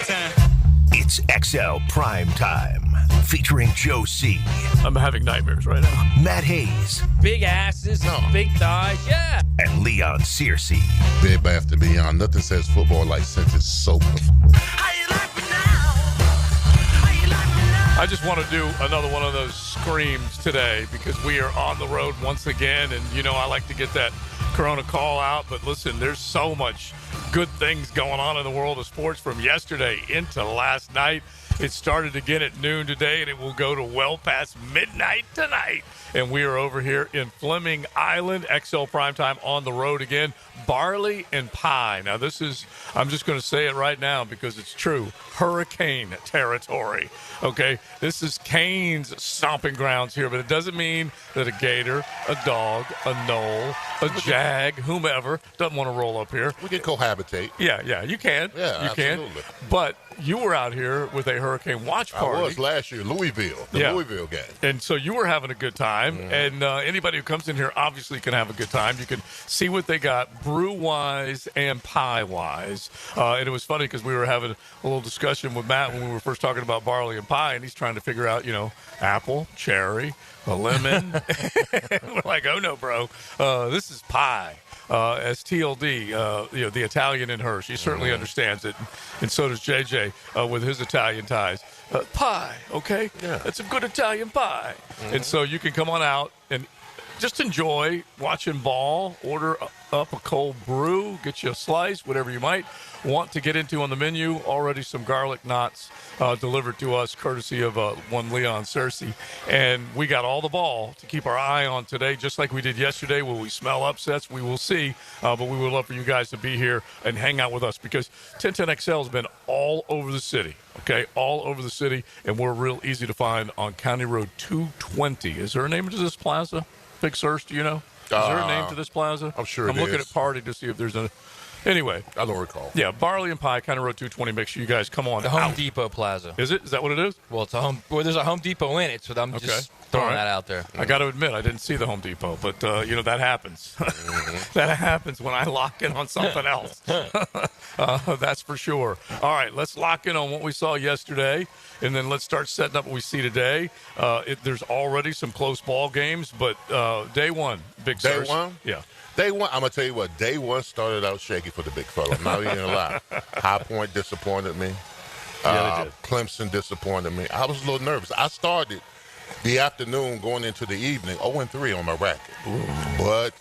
Primetime. It's XL Primetime, featuring Joe C. I'm having nightmares right now. Matt Hayes. Big asses, big thighs, yeah. And Leon Searcy. Big Bath and Beyond. Nothing says football like scented soap. How you like me now? How you like me now? I just want to do another one of those screams today because we are on the road once again. And, you know, I like to get that Corona call out. But listen, there's so much good things going on in the world of sports from yesterday into last night. It started again at noon today, and it will go to well past midnight tonight. And we are over here in Fleming Island, XL Primetime on the road again. Barley and Pie. Now, this is, I'm just going to say it right now because it's true, hurricane territory. Okay? This is Cane's stomping grounds here, but it doesn't mean that a gator, a dog, a knoll, a jag, whomever, doesn't want to roll up here. We can cohabitate. Yeah, you can. Yeah, you absolutely. can. But you were out here with a hurricane watch party. I was last year, Louisville, Louisville game. And so you were having a good time, and anybody who comes in here obviously can have a good time. You can see what they got brew-wise and pie-wise. And it was funny because we were having a little discussion with Matt when we were first talking about barley and pie, and he's trying to figure out, you know, apple, cherry, a lemon. We're like, oh, no, bro, this is pie. As TLD, you know, the Italian in her, she certainly understands it, and so does JJ with his Italian ties. Pie, okay? Yeah. That's a good Italian pie. And so you can come on out and just enjoy watching ball, order up a cold brew, get you a slice, whatever you might want to get into on the menu. Already some garlic knots delivered to us courtesy of one Leon Searcy. And we got all the ball to keep our eye on today, just like we did yesterday. Will we smell upsets? We will see. But we would love for you guys to be here and hang out with us because 1010XL has been all over the city, okay? All over the city, and we're real easy to find on County Road 220. Is there a name to this plaza? Big Search, do you know? Is there a name to this plaza? I'm sure I'm looking at Party to see if there's a... Anyway. I don't recall. Yeah, Barley and Pie, County Road 220. Make sure you guys come on The Home out. Depot Plaza. Is it? Is that what it is? Well, it's a home. Well, there's a Home Depot in it, so I'm just throwing that out there. I got to admit, I didn't see the Home Depot, but, you know, that happens. That happens when I lock in on something else. That's for sure. All right, let's lock in on what we saw yesterday, and then let's start setting up what we see today. There's already some close ball games, but day one, Big Day Search. one? Yeah. Day one, I'm going to tell you what, day one started out shaky for the big fella. I'm not even going to lie. High Point disappointed me. Yeah, they did. Clemson disappointed me. I was a little nervous. I started the afternoon going into the evening 0-3 on my racket. Ooh. But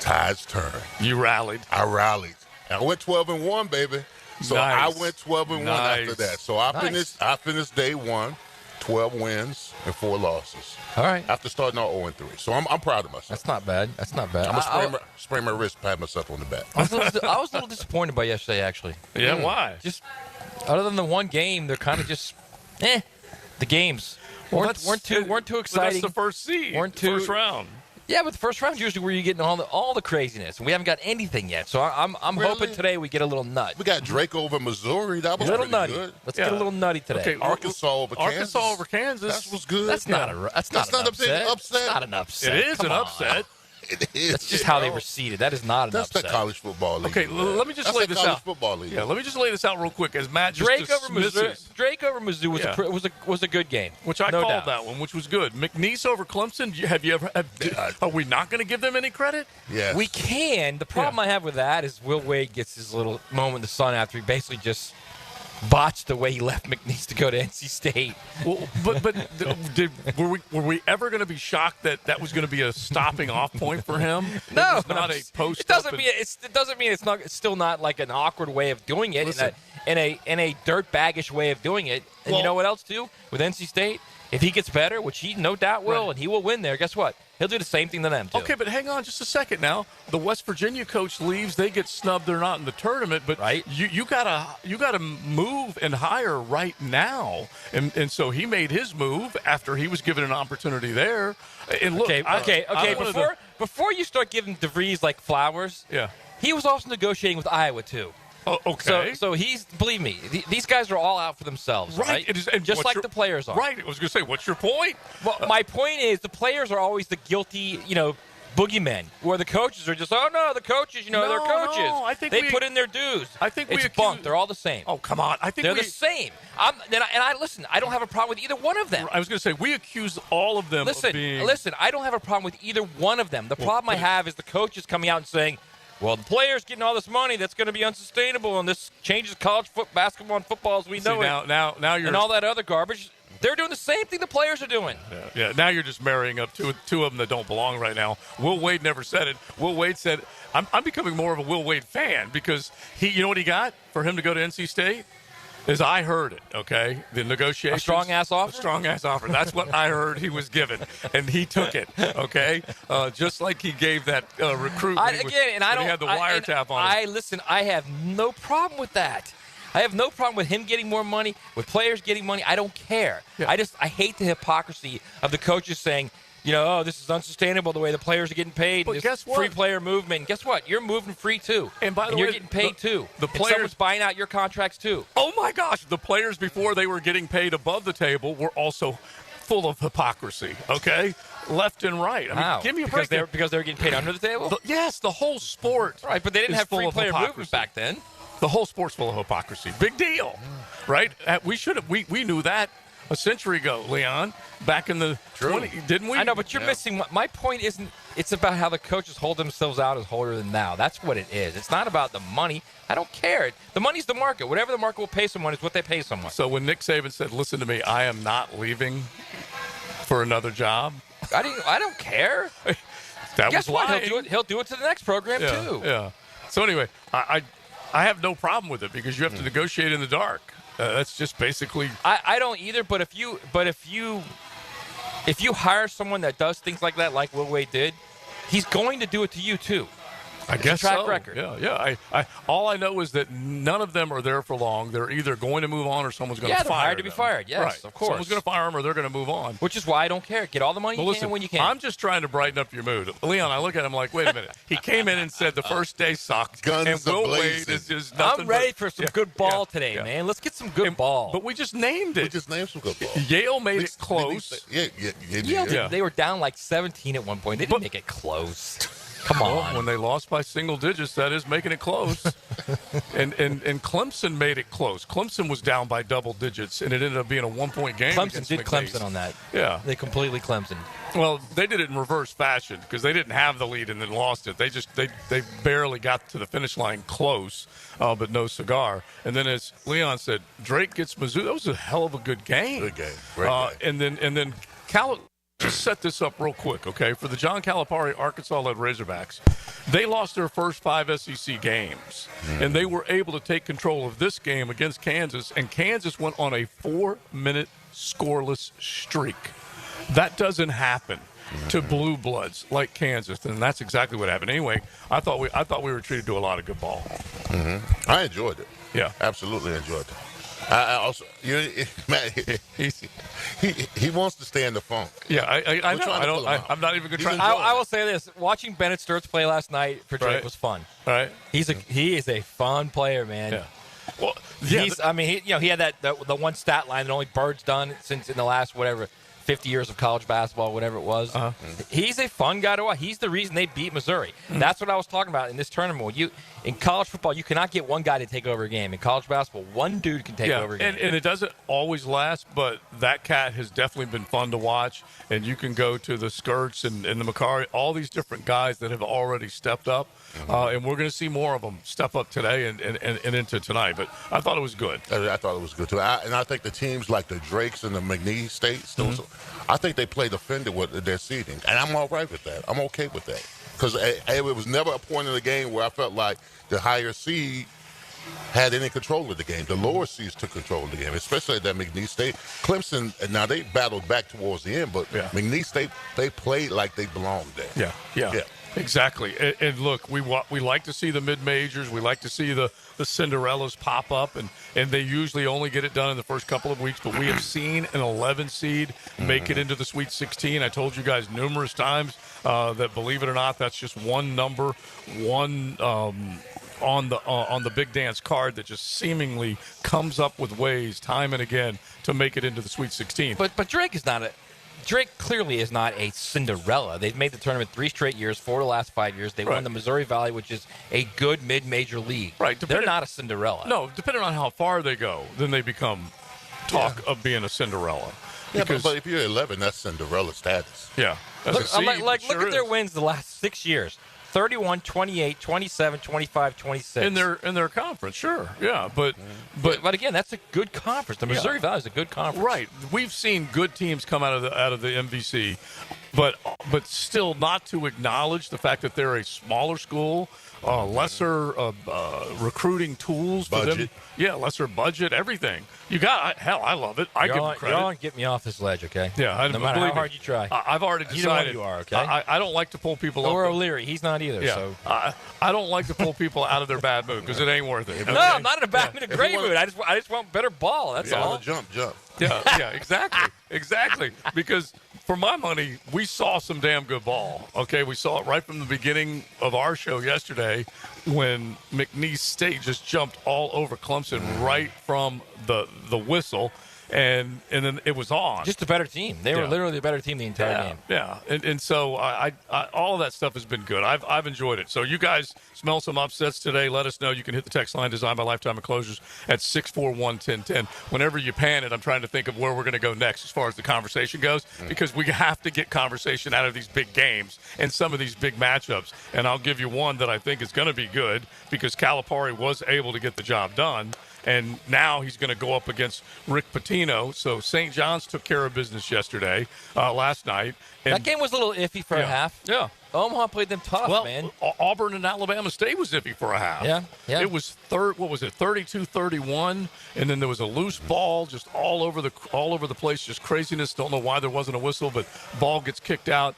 tides turned. You rallied. I rallied. And I went 12-1, baby. So Nice. I went 12-1 after that. So I finished day one, 12 wins and 4 losses. All right. After starting out 0-3. So I'm proud of myself. That's not bad. I'm going to sprain my wrist, pat myself on the back. I was a little disappointed by yesterday, actually. Yeah, why? Just other than the one game, they're kind of just, the games weren't too exciting. That's the first seed. First round. Yeah, but the first round is usually where you're getting all the craziness, and we haven't got anything yet. So I'm hoping today we get a little nut. We got Drake over Missouri. That was pretty nutty. good. Let's get a little nutty today. Okay, Arkansas over Kansas. That was good. That's not an upset. a big upset. It's not an upset. It is Come an on. upset. It is. That's just how they were seated. That is not an upset. That's the college football league. Okay, let me just lay this out. Football league. Yeah, let me just lay this out real quick as Matt just Drake over dismisses. Mizzou was a good game, which I no called doubt. that one, which was good. McNeese over Clemson. Are we not going to give them any credit? Yes. We can. The problem I have with that is Will Wade gets his little moment in the sun after he basically just botched the way he left McNeese to go to NC State. Well, were we ever going to be shocked that was going to be a stopping off point for him? No, it was not a post. It doesn't mean it's still not like an awkward way of doing it. Listen. In a dirtbaggish way of doing it. And you know what else too? With NC State, if he gets better, which he no doubt will, and he will win there, guess what? He'll do the same thing to them, too. Okay, but hang on just a second now. The West Virginia coach leaves. They get snubbed. They're not in the tournament. But right. you gotta move and hire right now. And so he made his move after he was given an opportunity there. And look, Before you start giving DeVries like flowers, he was also negotiating with Iowa, too. Oh, okay. So believe me, these guys are all out for themselves, right? It is, and just like the players are. Right. I was going to say, what's your point? Well, my point is the players are always the guilty, boogeymen, where the coaches are just, oh no, the coaches, they're coaches. No, I think they we- put in their dues. I think we it's accuse- bunk. They're all the same. Oh, come on. I think They're the same. Listen, I don't have a problem with either one of them. I was going to say, we accuse all of them of being... Listen, I don't have a problem with either one of them. The problem I have is the coaches coming out and saying, well, the players getting all this money, that's going to be unsustainable, and this changes college basketball and football as we know it. Now you're... And all that other garbage. They're doing the same thing the players are doing. Yeah, now you're just marrying up two of them that don't belong right now. Will Wade never said it. Will Wade said, I'm becoming more of a Will Wade fan because you know what he got for him to go to NC State? Is I heard it, okay? The negotiations. A strong-ass offer? A strong-ass offer. That's what I heard he was given, and he took it, okay? Just like he gave that recruit when he had the wiretap on him. Listen, I have no problem with that. I have no problem with him getting more money, with players getting money. I don't care. Yeah. I hate the hypocrisy of the coaches saying, oh, this is unsustainable the way the players are getting paid. But guess what? Free player movement. And guess what? You're moving free too. And by the way, you're getting paid too. The And players, someone's buying out your contracts too. Oh my gosh, the players before they were getting paid above the table were also full of hypocrisy, okay? Left and right. How? Give me a break. Because they were getting paid under the table? Yes, the whole sport. Right, but they didn't is have full free of player hypocrisy. movement back then. The whole sport's full of hypocrisy. Big deal, right? We knew that a century ago, Leon. Back in the 20s, didn't we? I know, but you're missing. My point isn't. It's about how the coaches hold themselves out as holier than thou. That's what it is. It's not about the money. I don't care. The money's the market. Whatever the market will pay someone is what they pay someone. So when Nick Saban said, "Listen to me, I am not leaving for another job," I don't care. that Guess was what? lying. He'll do it to the next program too. Yeah. So anyway, I have no problem with it because you have to negotiate in the dark. That's just basically. I don't either. But if you hire someone that does things like that, like Will Wade did, he's going to do it to you too. I guess track so. record. Yeah. All I know is that none of them are there for long. They're either going to move on or someone's going to they're fire hired to be them. fired. Yes, right. of course. Someone's going to fire them or they're going to move on. Which is why I don't care. Get all the money you can when you can. I'm just trying to brighten up your mood. Leon, I look at him like, wait a minute. He came in and said the first day sucked. Guns and Will Wade a-blazing. is just nothing I'm ready but, for some good ball today, man. Let's get some good ball. But we just named it. We just named some good ball. Yale made it close. Yeah. They were down like 17 at one point. They didn't make it close. Come on. Well, when they lost by single digits, that is making it close. and Clemson made it close. Clemson was down by double digits, and it ended up being a 1-point game. Clemson did McNeese. Clemson on that. Yeah. They completely Clemson. Well, they did it in reverse fashion because they didn't have the lead and then lost it. They barely got to the finish line close, but no cigar. And then, as Leon said, Drake gets Mizzou. That was a hell of a good game. Good game. Great game. And then just set this up real quick, okay? For the John Calipari Arkansas-led Razorbacks, they lost their first 5 SEC games, and they were able to take control of this game against Kansas, and Kansas went on a 4-minute scoreless streak. That doesn't happen to blue bloods like Kansas, and that's exactly what happened. Anyway, I thought we were treated to a lot of good ball. I enjoyed it. Yeah, absolutely enjoyed it. I also, Matt, he wants to stay in the funk. Yeah, I know. I'm not even going to try. I will say this: watching Bennett Sturts play last night for Drake was fun. Right. He is a fun player, man. Yeah. Well, yeah, he had the one stat line that only Bird's done since in the last 50 years of college basketball, whatever it was. He's a fun guy to watch. He's the reason they beat Missouri. That's what I was talking about in this tournament. In college football, you cannot get one guy to take over a game. In college basketball, one dude can take over a game. And it doesn't always last, but that cat has definitely been fun to watch. And you can go to the Skirts and the Macari, all these different guys that have already stepped up. And we're going to see more of them step up today and into tonight. But I thought it was good. I thought it was good, too. And I think the teams like the Drakes and the McNeese States, I think they played offended with their seeding. And I'm all right with that. I'm okay with that. Because it was never a point in the game where I felt like the higher seed had any control of the game. The lower seeds took control of the game, especially at that McNeese State. Clemson, now they battled back towards the end, but McNeese State, they played like they belonged there. Yeah. Exactly. And look, we like to see the mid-majors. We like to see the Cinderellas pop up, and they usually only get it done in the first couple of weeks. But we have seen an 11 seed make it into the Sweet 16. I told you guys numerous times that, believe it or not, that's just one number, on the big dance card that just seemingly comes up with ways time and again to make it into the Sweet 16. But Drake is not Drake clearly is not a Cinderella. They've made the tournament 3 straight years, 4 of the last 5 years. They won the Missouri Valley, which is a good mid-major league. Right. They're not a Cinderella. No, depending on how far they go, then they become talk of being a Cinderella. Yeah, but if you're 11, that's Cinderella status. Yeah. Look at their wins the last 6 years. 31, 28, 27, 25, 26. In their conference, sure. Yeah, but again, that's a good conference. The Missouri Valley is a good conference. Right. We've seen good teams come out of the MVC, but still not to acknowledge the fact that they're a smaller school, lesser recruiting tools for them. Yeah, lesser budget, everything. You got I love it. I give them credit. Y'all get me off this ledge, okay? Yeah, no matter how hard you try. I've already decided. You are, okay? I don't like to pull people up. Or O'Leary, he's not either. Yeah, so I don't like to pull people out of their bad mood because it ain't worth it. Okay? No, I'm not in a bad mood, a great mood. I just want better ball. That's all. Jump. Yeah, exactly. Because for my money, we saw some damn good ball. Okay, we saw it right from the beginning of our show yesterday when McNeese State just jumped all over Clemson right from the whistle. And then it was on. Just a better team. They were literally a better team the entire game. Yeah, and so I all of that stuff has been good. I've enjoyed it. So you guys smell some upsets today, let us know. You can hit the text line designed by Lifetime Enclosures at 641-1010. Whenever you pan it, I'm trying to think of where we're going to go next as far as the conversation goes because we have to get conversation out of these big games and some of these big matchups. And I'll give you one that I think is going to be good because Calipari was able to get the job done. And now he's going to go up against Rick Pitino. So St. John's took care of business yesterday, last night. And that game was a little iffy for a half. Yeah. Omaha played them tough, man. Auburn and Alabama State was iffy for a half. Yeah. It was 32-31, and then there was a loose ball just all over the place, just craziness. Don't know why there wasn't a whistle, but ball gets kicked out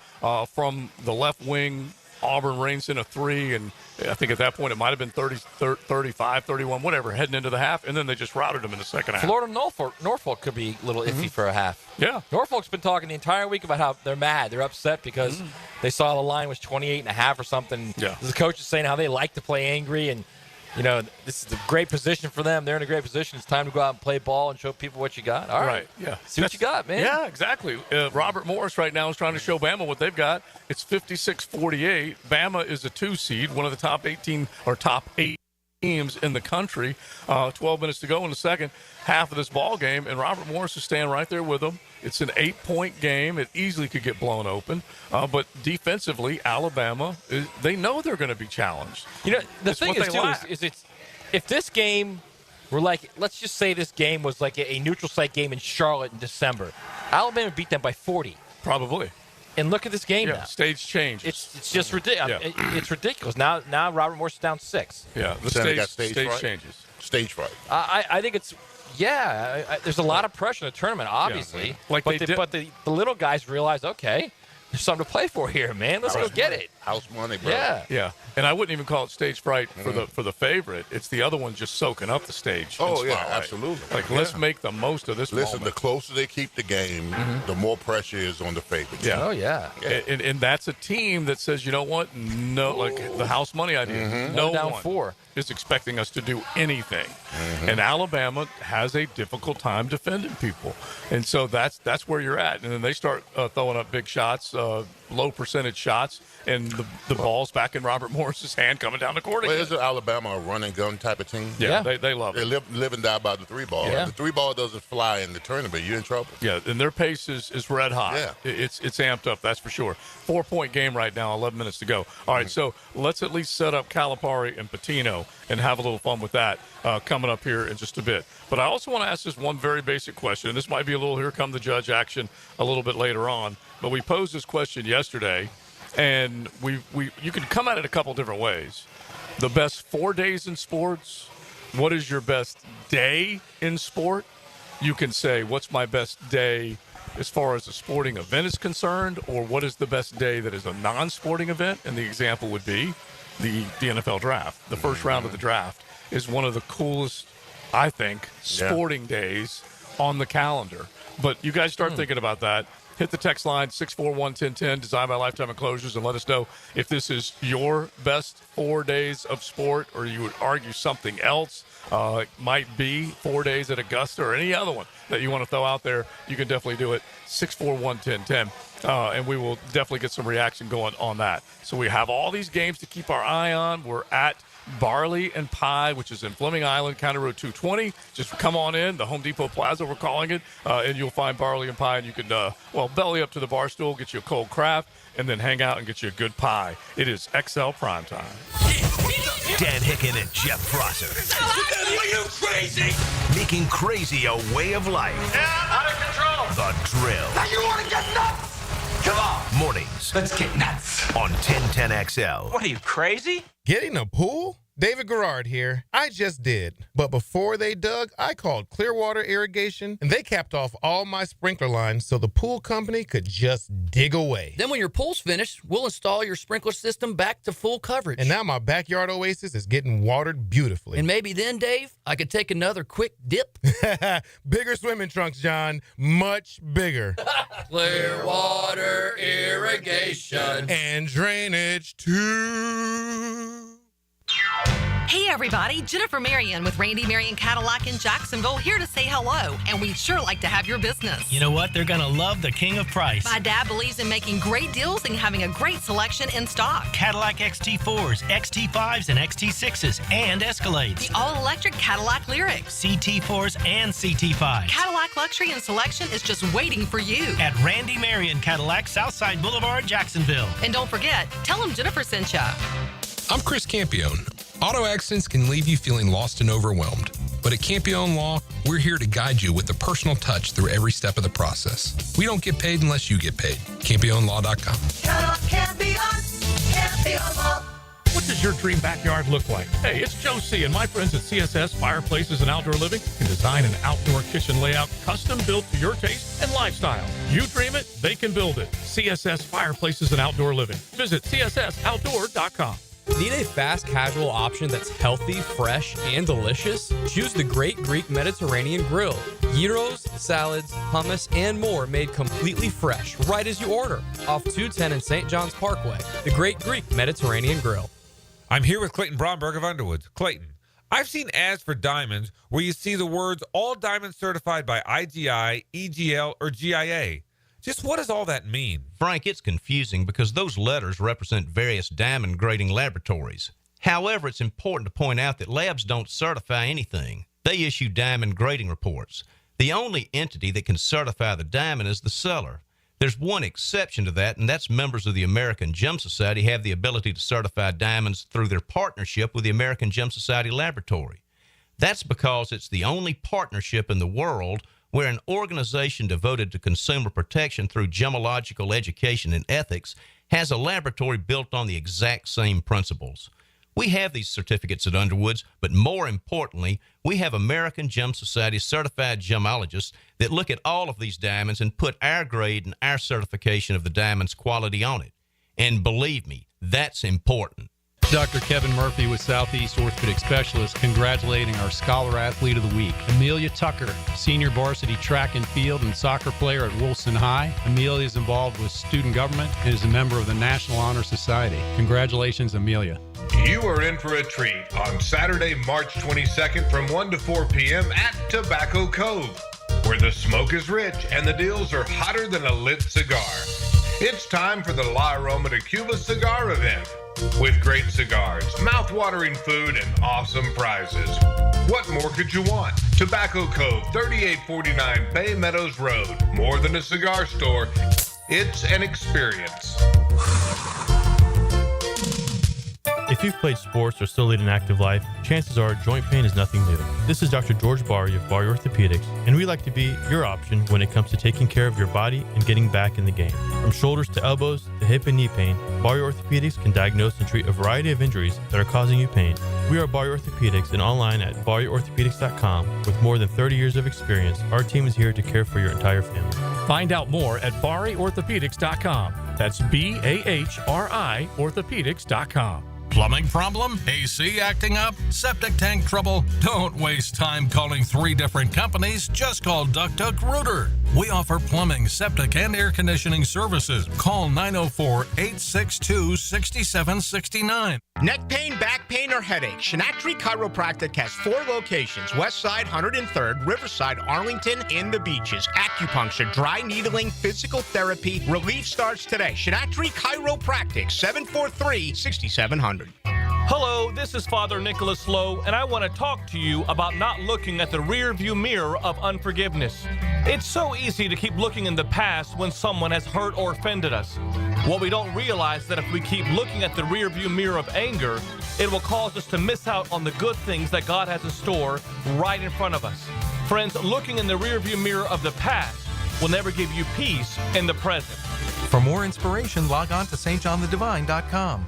from the left wing. Auburn reigns in a 3, and I think at that point it might have been 35, 31, whatever, heading into the half, and then they just routed them in the second half. Florida Norfolk could be a little iffy for a half. Yeah. Norfolk's been talking the entire week about how they're mad. They're upset because they saw the line was 28.5 or something. Yeah. The coach is saying how they like to play angry, and this is a great position for them. They're in a great position. It's time to go out and play ball and show people what you got. All right. Yeah. See what you got, man. Yeah, exactly. Robert Morris right now is trying to show Bama what they've got. It's 56-48. Bama is a 2 seed, one of the top 8 teams in the country. 12 minutes to go in the second half of this ball game, and Robert Morris is staying right there with them. It's an 8-point game. It easily could get blown open. But defensively, Alabama, they know they're going to be challenged. The thing is, too, is it's if this game were like, let's just say this game was like a neutral site game in Charlotte in December. Alabama beat them by 40. Probably. And look at this game now. Stage change. It's just ridiculous. Yeah. It's ridiculous. Now Robert Morris is down 6. Yeah, the stage changes. Stage fright. I think it's there's a lot of pressure in the tournament, obviously. Yeah. But the little guys realize, okay, there's something to play for here, man. Let's go get it. House money, bro. Yeah. And I wouldn't even call it stage fright for the favorite. It's the other one just soaking up the stage. Oh, yeah, absolutely. Let's make the most of this Listen, moment. the closer they keep the game, the more pressure is on the favorite. Yeah. Oh, yeah. And that's a team that says, you know what? No, like the house money idea. No down one 4 is expecting us to do anything. And Alabama has a difficult time defending people. And so that's where you're at. And then they start throwing up big shots, low percentage shots, and the ball's back in Robert Morris's hand coming down the court again. Well, isn't Alabama a run and gun type of team? Yeah. They love it. They live and die by the 3-ball. Yeah. If the 3-ball doesn't fly in the tournament, you're in trouble. Yeah, and their pace is red hot. Yeah. It's amped up, that's for sure. 4-point game right now, 11 minutes to go. All right, so let's at least set up Calipari and Pitino and have a little fun with that coming up here in just a bit. But I also want to ask this one very basic question. This might be a little here come the judge action a little bit later on. But we posed this question yesterday, and you can come at it a couple different ways. The best 4 days in sports. What is your best day in sport? You can say, what's my best day as far as a sporting event is concerned, or what is the best day that is a non-sporting event? And the example would be the NFL draft. The first round of the draft is one of the coolest, I think, sporting days on the calendar. But you guys start thinking about that. hit the text line 641-1010, designed by Lifetime Enclosures, and let us know if this is your best 4 days of sport, or you would argue something else. It might be 4 days at Augusta or any other one that you want to throw out there. You can definitely do it. 641-1010. And we will definitely get some reaction going on that. So we have all these games to keep our eye on. We're at Barley and Pie, which is in Fleming Island, County Road 220. Just come on in, the Home Depot Plaza, we're calling it, and you'll find Barley and Pie, and you can, belly up to the bar stool, get you a cold craft, and then hang out and get you a good pie. It is XL Primetime. Dan Hicken and Jeff Prosser. Are you crazy? Making crazy a way of life. Out of control. The Drill. Now you want to get nuts? Come on. Mornings Let's get nuts. on 1010XL. What are you, crazy? Getting a pool? David Garrard here. I just did. But before they dug, I called Clearwater Irrigation, and they capped off all my sprinkler lines so the pool company could just dig away. Then when your pool's finished, we'll install your sprinkler system back to full coverage. And now my backyard oasis is getting watered beautifully. And maybe then, Dave, I could take another quick dip. Bigger swimming trunks, John. Much bigger. Clearwater Irrigation. And drainage, too. Hey everybody, Jennifer Marion with Randy Marion Cadillac in Jacksonville here to say hello, and we'd sure like to have your business. You know what? They're going to love the king of price. My dad believes in making great deals and having a great selection in stock. Cadillac XT4s, XT5s, and XT6s, and Escalades. The all-electric Cadillac Lyriq. CT4s and CT5s. Cadillac luxury and selection is just waiting for you. At Randy Marion Cadillac, Southside Boulevard, Jacksonville. And don't forget, tell them Jennifer sent ya. I'm Chris Campione. Auto accidents can leave you feeling lost and overwhelmed. But at Campione Law, we're here to guide you with a personal touch through every step of the process. We don't get paid unless you get paid. CampioneLaw.com. Count on Campion. Campion Law. What does your dream backyard look like? Hey, it's Joe C. and my friends at CSS Fireplaces and Outdoor Living can design an outdoor kitchen layout custom built to your taste and lifestyle. You dream it, they can build it. CSS Fireplaces and Outdoor Living. Visit CSSOutdoor.com. Need a fast casual option that's healthy, fresh, and delicious? Choose the Great Greek Mediterranean Grill. Gyros, salads, hummus, and more made completely fresh right as you order. Off 210 and St. John's Parkway. The Great Greek Mediterranean Grill. I'm here with Clayton Bromberg of Underwoods. Clayton, I've seen ads for diamonds where you see the words all diamonds certified by IGI, EGL, or GIA. Just what does all that mean? Frank, it's confusing because those letters represent various diamond grading laboratories. However, it's important to point out that labs don't certify anything. They issue diamond grading reports. The only entity that can certify the diamond is the seller. There's one exception to that, and that's members of the American Gem Society have the ability to certify diamonds through their partnership with the American Gem Society Laboratory. That's because it's the only partnership in the world where an organization devoted to consumer protection through gemological education and ethics has a laboratory built on the exact same principles. We have these certificates at Underwoods, but more importantly, we have American Gem Society certified gemologists that look at all of these diamonds and put our grade and our certification of the diamond's quality on it. And believe me, that's important. Dr. Kevin Murphy with Southeast Orthopedic Specialists congratulating our Scholar Athlete of the Week, Amelia Tucker, senior varsity track and field and soccer player at Wilson High. Amelia is involved with student government and is a member of the National Honor Society. Congratulations, Amelia. You are in for a treat on Saturday, March 22nd from 1 to 4 p.m. at Tobacco Cove, where the smoke is rich and the deals are hotter than a lit cigar. It's time for the La Aroma de Cuba cigar event. With great cigars, mouth-watering food, and awesome prizes. What more could you want? Tobacco Cove, 3849 Bay Meadows Road. More than a cigar store, it's an experience. If you've played sports or still lead an active life, chances are joint pain is nothing new. This is Dr. George Barry of Barry Orthopedics, and we like to be your option when it comes to taking care of your body and getting back in the game. From shoulders to elbows to hip and knee pain, Barry Orthopedics can diagnose and treat a variety of injuries that are causing you pain. We are Barry Orthopedics and online at barryorthopedics.com. With more than 30 years of experience, our team is here to care for your entire family. Find out more at barryorthopedics.com. That's BAHRI orthopedics.com. Plumbing problem? AC acting up? Septic tank trouble? Don't waste time calling 3 different companies. Just call Duck Duck Rooter. We offer plumbing, septic, and air conditioning services. Call 904-862-6769. Neck pain, back pain, or headache? Shinatri Chiropractic has 4 locations: Westside, 103rd, Riverside, Arlington, and the Beaches. Acupuncture, dry needling, physical therapy. Relief starts today. Shinatri Chiropractic, 743-6700. Hello, this is Father Nicholas Lowe, and I want to talk to you about not looking at the rear view mirror of unforgiveness. It's so easy to keep looking in the past when someone has hurt or offended us. What we don't realize that if we keep looking at the rear view mirror of anger, it will cause us to miss out on the good things that God has in store right in front of us. Friends, looking in the rear view mirror of the past will never give you peace in the present. For more inspiration, log on to stjohnthedivine.com.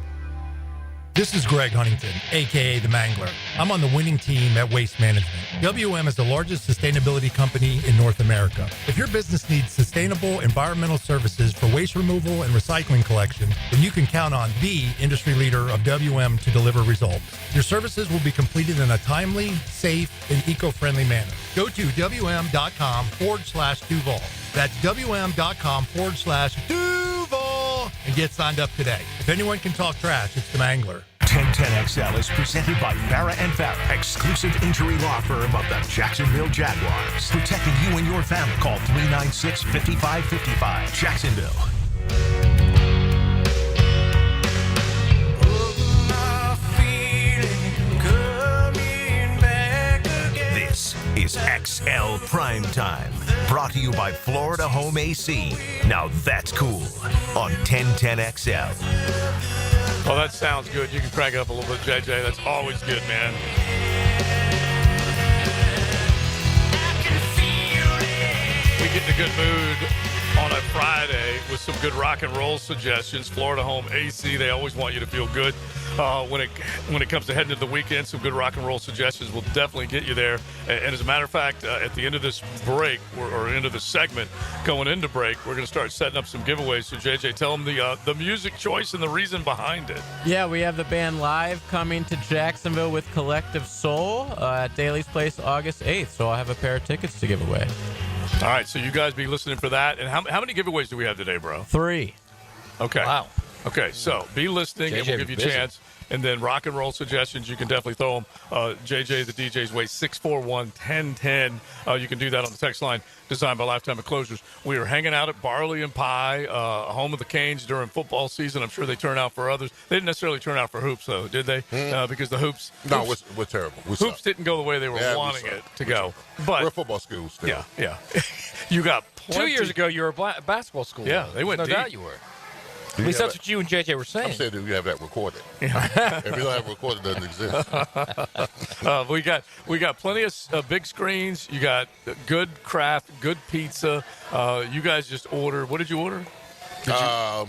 This is Greg Huntington, a.k.a. The Mangler. I'm on the winning team at Waste Management. WM is the largest sustainability company in North America. If your business needs sustainable environmental services for waste removal and recycling collection, then you can count on the industry leader of WM to deliver results. Your services will be completed in a timely, safe, and eco-friendly manner. Go to WM.com/Duval. That's WM.com/Duval and get signed up today. If anyone can talk trash, it's the Mangler. 1010XL is presented by Farah and Farah, exclusive injury law firm of the Jacksonville Jaguars. Protecting you and your family. Call 396-5555. Jacksonville. This is XL Primetime, brought to you by Florida Home AC. Now that's cool on 1010XL. Well, that sounds good. You can crank it up a little bit, JJ. That's always good, man. We get in a good mood on a Friday with some good rock and roll suggestions. Florida Home AC, they always want you to feel good. When it comes to heading into the weekend, some good rock and roll suggestions will definitely get you there. And as a matter of fact, at the end of this break, or end of this segment, going into break, we're going to start setting up some giveaways. So, JJ, tell them the music choice and the reason behind it. Yeah, we have the band live coming to Jacksonville with Collective Soul at Daly's Place August 8th. So I'll have a pair of tickets to give away. All right, so you guys be listening for that. And how many giveaways do we have today, bro? 3. Okay. Wow. Okay, so be listening, and we'll give you a chance. And then rock and roll suggestions, you can definitely throw them. JJ, the DJ's way, 641-1010. You can do that on the text line, designed by Lifetime Enclosures. We are hanging out at Barley and Pie, home of the Canes during football season. I'm sure they turn out for others. They didn't necessarily turn out for hoops, though, did they? Because the hoops. No, we're terrible. Hoops didn't go the way they were wanting it to go. But we're a football school still. Yeah. You got plenty. 2 years ago, you were a basketball school. Yeah, they went no deep. doubt you were. At least that's what you and JJ were saying. I'm saying that we have that recorded. Yeah. If we don't have it recorded, it doesn't exist. We got plenty of big screens. You got good craft, good pizza. You guys just ordered. What did you order? You got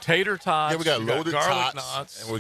tater tots. Yeah, we got loaded garlic tots. knots. And we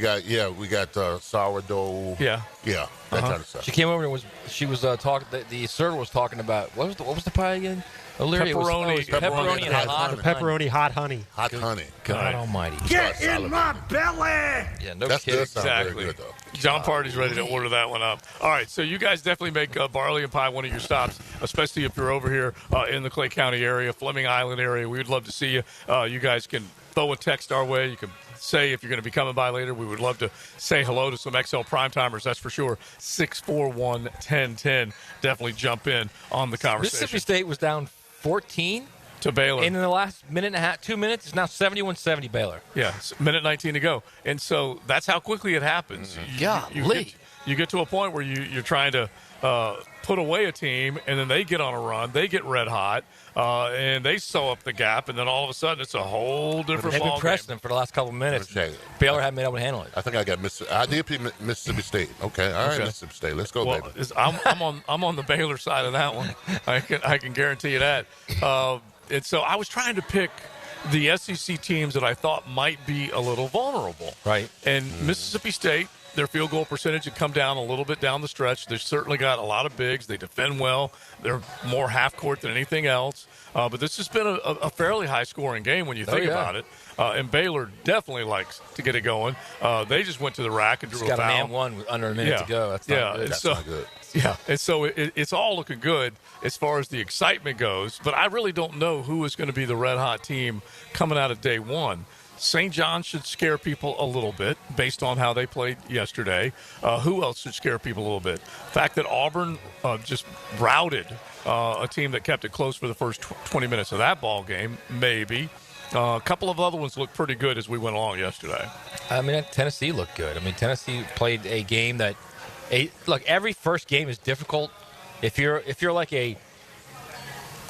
got sourdough. Yeah. That kind of stuff. She came over and she was talking. The server was talking about what was the pie again? Pepperoni. Pepperoni and hot honey. Pepperoni hot honey. Hot honey. God almighty. Get in my belly! Yeah, no That's kidding. Exactly. Very good, though. John Party's ready to order that one up. All right, so you guys definitely make Barley and Pie one of your stops, especially if you're over here in the Clay County area, Fleming Island area. We would love to see you. You guys can throw a text our way. You can say if you're going to be coming by later. We would love to say hello to some XL Primetimers, that's for sure. 641-1010. Definitely jump in on the conversation. Mississippi State was down 14 to Baylor. And in the last minute and a half, 2 minutes, it's now 71-70 Baylor. Yeah, minute 19 to go. And so that's how quickly it happens. You get to a point where you're trying to put away a team, and then they get on a run. They get red hot, and they sew up the gap, and then all of a sudden it's a whole different They've been ball pressing game. them for the last couple of minutes. Okay. Baylor hadn't been able to handle it. I think I got I did pick Mississippi State. Okay, all right, Mississippi State. Let's go, baby. I'm on the Baylor side of that one. I can guarantee you that. And so I was trying to pick the SEC teams that I thought might be a little vulnerable. Right. And Mississippi State their field goal percentage had come down a little bit down the stretch. They've certainly got a lot of bigs. They defend well. They're more half court than anything else. But this has been a fairly high-scoring game when you think about it. And Baylor definitely likes to get it going. They just went to the rack and drew a foul. Got a man one with under a minute to go. That's not good. That's not good. Yeah, and so it's all looking good as far as the excitement goes. But I really don't know who is going to be the red-hot team coming out of day one. St. John should scare people a little bit based on how they played yesterday. Who else should scare people a little bit? The fact that Auburn just routed a team that kept it close for the first 20 minutes of that ball game, maybe. A couple of other ones looked pretty good as we went along yesterday. I mean, Tennessee looked good. I mean, Tennessee played a game that look, every first game is difficult. If you're like a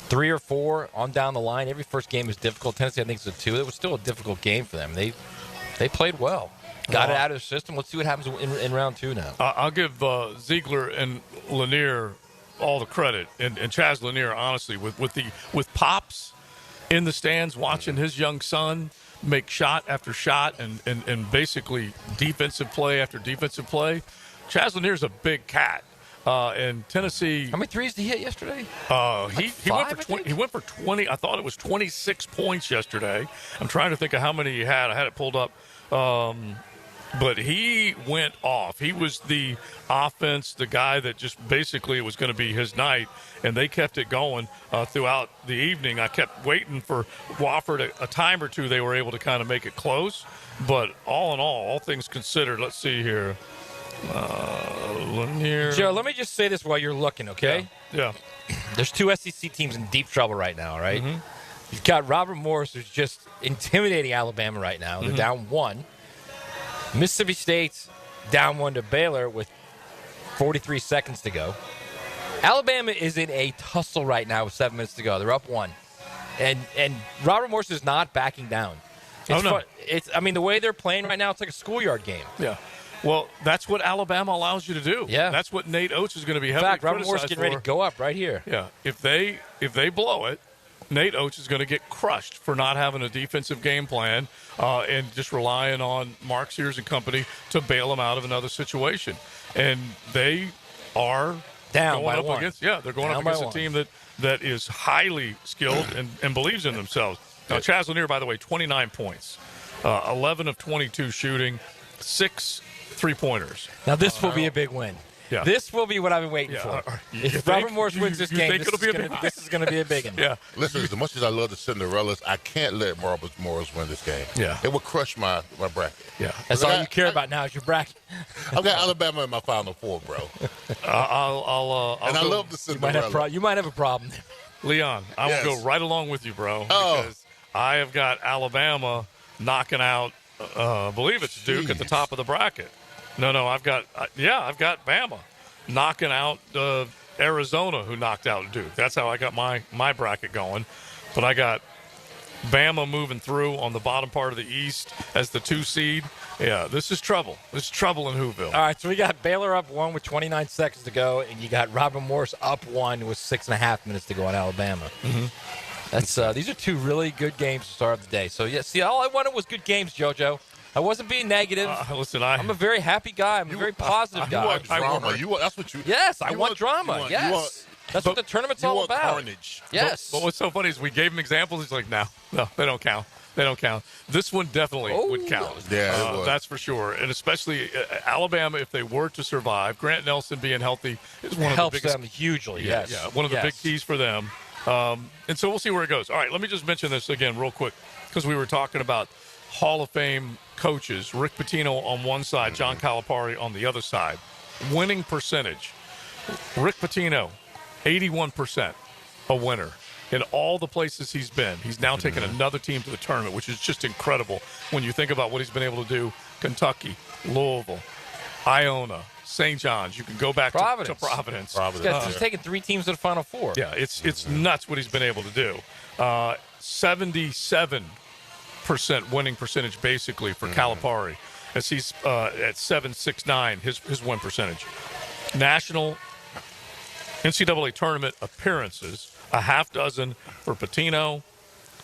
3 or 4 on down the line, every first game is difficult. Tennessee, I think, is a 2. It was still a difficult game for them. They played well. Got it out of the system. Let's see what happens in round 2 now. I'll give Ziegler and Lanier all the credit, and Chaz Lanier, honestly, with Pops in the stands watching his young son make shot after shot and basically defensive play after defensive play. Chaz Lanier's a big cat. And Tennessee. How many threes did he hit yesterday? He went for 20. He went for 20. I thought it was 26 points yesterday. I'm trying to think of how many he had. I had it pulled up. But he went off. He was the offense, the guy that just basically was going to be his night, and they kept it going throughout the evening. I kept waiting for Wofford a time or two. They were able to kind of make it close. But all in all things considered, let's see here. Lanier. Joe, let me just say this while you're looking, okay? Yeah. There's 2 SEC teams in deep trouble right now, right? Mm-hmm. You've got Robert Morris, who's just intimidating Alabama right now. They're down 1. Mississippi State's down 1 to Baylor with 43 seconds to go. Alabama is in a tussle right now with 7 minutes to go. They're up 1. And Robert Morris is not backing down. I mean, the way they're playing right now, it's like a schoolyard game. Yeah. Well, that's what Alabama allows you to do. Yeah. That's what Nate Oates is going to be heavily criticized for. Robert Morris getting ready to go up right here. Yeah. If they blow it, Nate Oates is going to get crushed for not having a defensive game plan and just relying on Mark Sears and company to bail them out of another situation. And they are down going by up 1. against. Yeah, they're going up against a team that is highly skilled and believes in themselves. Now, Chaz Lanier, by the way, 29 points, 11 of 22 shooting, 6 3-pointers. Now, this will be a big win. Yeah. This will be what I've been waiting for. If Robert Morris wins this game, this is going to be a big one. Yeah. Listen, as much as I love the Cinderellas, I can't let Robert Morris win this game. Yeah. It would crush my bracket. Yeah. That's all you care about now is your bracket. I've got Alabama in my Final Four, bro. I love the Cinderella. You might have a problem there. Leon, I will go right along with you, bro. Because I have got Alabama knocking out, I believe it's Duke at the top of the bracket. No, I've got Bama knocking out Arizona, who knocked out Duke. That's how I got my bracket going. But I got Bama moving through on the bottom part of the East as the 2 seed. Yeah, this is trouble. This is trouble in Whoville. All right, so we got Baylor up 1 with 29 seconds to go, and you got Robert Morris up 1 with 6.5 minutes to go on Alabama. That's these are 2 really good games to start the day. So, yeah, see, all I wanted was good games, JoJo. I wasn't being negative. Listen, I'm a very happy guy. I'm a very positive guy. You want drama. That's what you. Yes, I want drama. That's what the tournament's all about. Carnage. Yes. But what's so funny is we gave him examples. He's like, no, they don't count. They don't count. This one definitely would count. Yeah, it would. That's for sure. And especially Alabama, if they were to survive, Grant Nelson being healthy is one of the biggest. Helps them hugely. Yes. Yeah, one of the big keys for them. And so we'll see where it goes. All right, let me just mention this again real quick because we were talking about Hall of Fame coaches, Rick Pitino on one side, John Calipari on the other side. Winning percentage, Rick Pitino, 81% a winner in all the places he's been. He's now taken another team to the tournament, which is just incredible when you think about what he's been able to do. Kentucky, Louisville, Iona, St. John's. You can go back to Providence. He's taken 3 teams to the Final Four. Yeah, it's nuts what he's been able to do. 77% winning percentage basically for Calipari, as he's at 7.69 his win percentage. National NCAA tournament appearances, a half dozen for Pitino,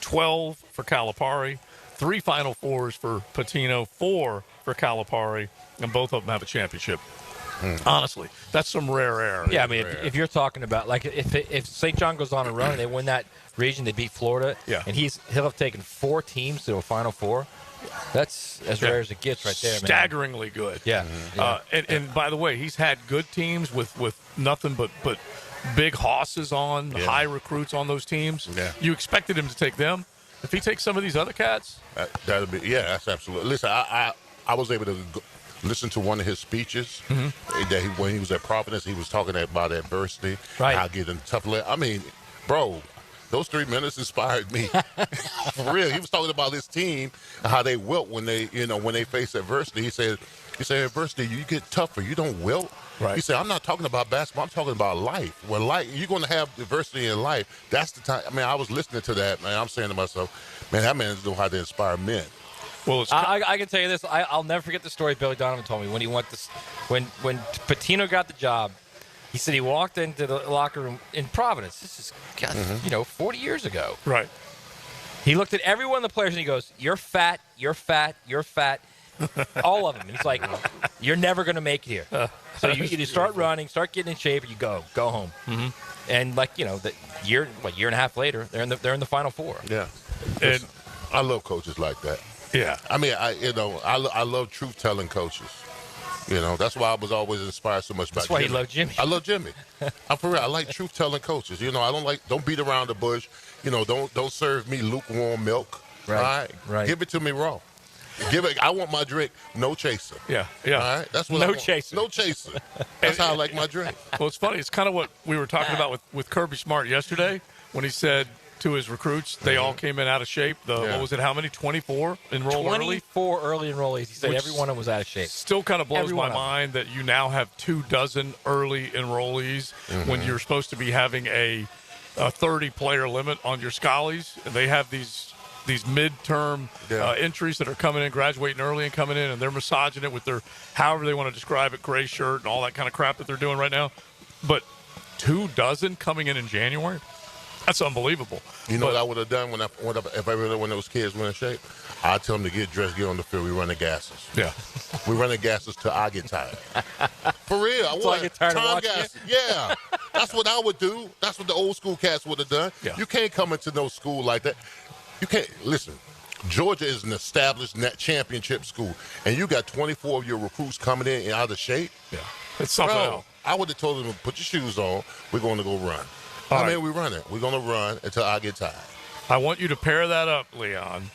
12 for Calipari, 3 Final Fours for Pitino, 4 for Calipari. and both of them have a championship. Honestly, that's some rare air. Yeah, I mean, if you're talking about, like, if St. John goes on a run and they win that region, they beat Florida, and he'll have taken 4 teams to a Final Four. That's as rare as it gets right there, man. Staggeringly good. Yeah. And by the way, he's had good teams with nothing but big hosses on, high recruits on those teams. Yeah. You expected him to take them. If he takes some of these other cats, that'll be that's absolutely. Listen, I was able to listen to one of his speeches that when he was at Providence, he was talking about adversity, how getting tough. I mean, bro, those 3 minutes inspired me. For real, he was talking about his team and how they wilt when they face adversity. He said adversity, you get tougher, you don't wilt. Right. He said, I'm not talking about basketball, I'm talking about life. When you're going to have adversity in life, that's the time. I mean, I was listening to that, man. I'm saying to myself, man, that man knows how to inspire men. Well, I can tell you this. I'll never forget the story Billy Donovan told me when he went this. When Pitino got the job, he said he walked into the locker room in Providence. This is 40 years ago. Right. He looked at every one of the players and he goes, "You're fat. You're fat. You're fat." All of them. And he's like, "You're never going to make it here." So you start running, start getting in shape, and you go home. Mm-hmm. And year and a half later, they're in the Final Four. Yeah. And I love coaches like that. Yeah. I mean, I love truth-telling coaches. That's why I was always inspired so much by Jimmy. That's why you love Jimmy. I love Jimmy. I'm for real. I like truth-telling coaches. Don't beat around the bush. Don't serve me lukewarm milk. Right. All right. Give it to me raw. I want my drink, no chaser. Yeah. All right. That's what I want. Chaser. No chaser. That's how I like my drink. Well, it's funny. It's kind of what we were talking about with Kirby Smart yesterday when he said to his recruits, they all came in out of shape. What was it? How many? 24 enrolled early? 24 early enrollees. He said every one of them was out of shape. Still kind of blows my mind that you now have 24 early enrollees when you're supposed to be having a 30-player limit on your schollies. They have these midterm entries that are coming in, graduating early and coming in, and they're massaging it with their, however they want to describe it, gray shirt and all that kind of crap that they're doing right now. But 24 coming in January? That's unbelievable. You know what I would have done if those kids were in shape? I'd tell them to get dressed, get on the field. We run the gases. Yeah. We run the gases till I get tired. For real. I get tired of watching it? Yeah. That's what I would do. That's what the old school cats would have done. Yeah. You can't come into no school like that. You can't. Listen, Georgia is an established net championship school, and you got 24 of your recruits coming in and out of shape. Yeah. It's something else. I would have told them, put your shoes on. We're going to go run. We run it. We're going to run until I get tired. I want you to pair that up, Leon,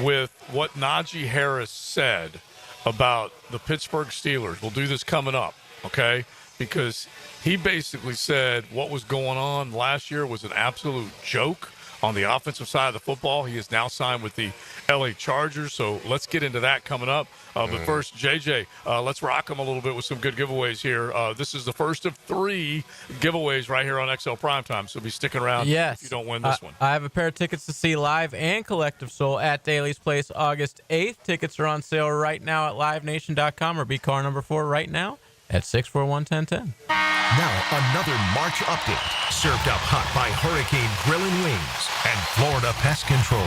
with what Naji Harris said about the Pittsburgh Steelers. We'll do this coming up, okay? Because he basically said what was going on last year was an absolute joke on the offensive side of the football. He is now signed with the LA Chargers, so let's get into that coming up. But first, JJ, let's rock them a little bit with some good giveaways here. This is the first of 3 giveaways right here on XL Primetime, so be sticking around if you don't win this one. I have a pair of tickets to see Live and Collective Soul at Daly's Place August 8th. Tickets are on sale right now at livenation.com or be car number 4 right now at 641-1010. Now, another March update, served up hot by Hurricane Grill and Wings and Florida Pest Control.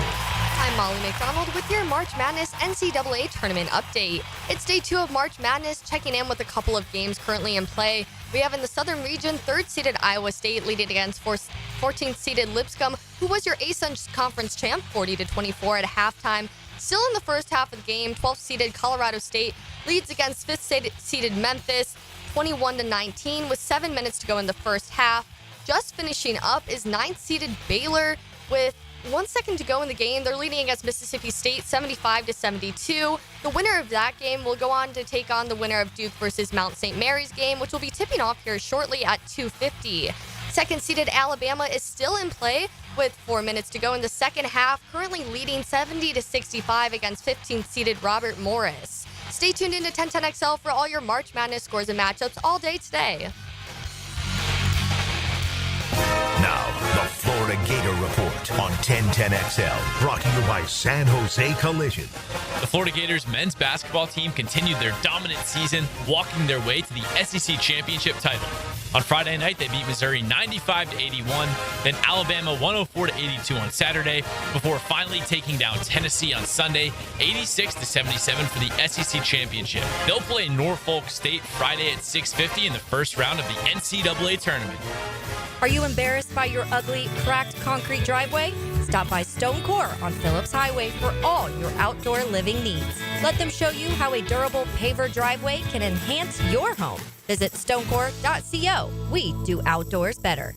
I'm Molly McDonald with your March Madness NCAA Tournament update. It's day 2 of March Madness, checking in with a couple of games currently in play. We have in the Southern Region, 3rd-seeded Iowa State leading against 14th-seeded Lipscomb, who was your ASUN Conference champ, 40-24 at halftime. Still in the first half of the game, 12th-seeded Colorado State leads against 5th-seeded Memphis, 21-19 with 7 minutes to go in the first half. Just finishing up is 9th-seeded Baylor with 1 second to go in the game. They're leading against Mississippi State 75-72. The winner of that game will go on to take on the winner of Duke versus Mount St. Mary's game, which will be tipping off here shortly at 2:50. Second-seeded Alabama is still in play with 4 minutes to go in the second half, currently leading 70-65 against 15th-seeded Robert Morris. Stay tuned into 1010XL for all your March Madness scores and matchups all day today. Now, the Florida Gator Report on 1010XL, brought to you by San Jose Collision. The Florida Gators men's basketball team continued their dominant season, walking their way to the SEC championship title. On Friday night, they beat Missouri 95-81, then Alabama 104-82 on Saturday, before finally taking down Tennessee on Sunday 86-77 for the SEC Championship. They'll play Norfolk State Friday at 6:50 in the first round of the NCAA tournament. Are you embarrassed by your ugly, cracked concrete driveway? Stop by Stone Core on Phillips Highway for all your outdoor living needs. Let them show you how a durable paver driveway can enhance your home. Visit stonecore.co. We do outdoors better.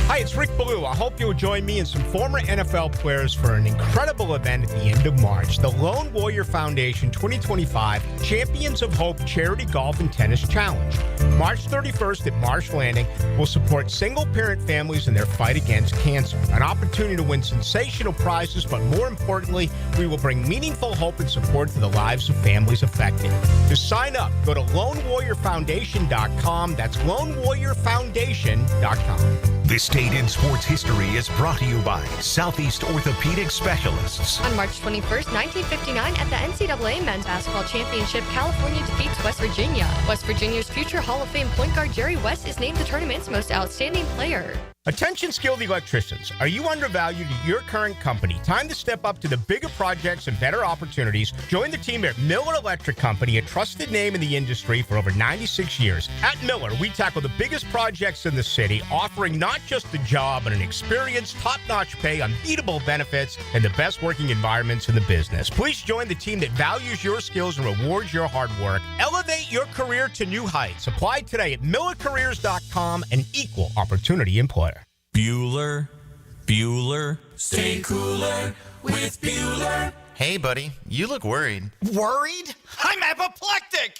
Hi, it's Rick Ballou. I hope you'll join me and some former NFL players for an incredible event at the end of March, the Lone Warrior Foundation 2025 Champions of Hope Charity Golf and Tennis Challenge. March 31st at Marsh Landing will support single-parent families in their fight against cancer. An opportunity to win sensational prizes, but more importantly, we will bring meaningful hope and support to the lives of families affected. To sign up, go to LoneWarriorFoundation.com. That's LoneWarriorFoundation.com. This Date in Sports History is brought to you by Southeast Orthopedic Specialists. On March 21st, 1959, at the NCAA Men's Basketball Championship, California defeats West Virginia. West Virginia's future Hall of Fame point guard Jerry West is named the tournament's most outstanding player. Attention skilled electricians. Are you undervalued at your current company? Time to step up to the bigger projects and better opportunities. Join the team at Miller Electric Company, a trusted name in the industry for over 96 years. At Miller, we tackle the biggest projects in the city, offering not just the job, but an experienced, top-notch pay, unbeatable benefits, and the best working environments in the business. Please join the team that values your skills and rewards your hard work. Elevate your career to new heights. Apply today at millercareers.com, an equal opportunity employer. Bueller, stay cooler with Bueller. Hey, buddy, you look worried. Worried? I'm apoplectic!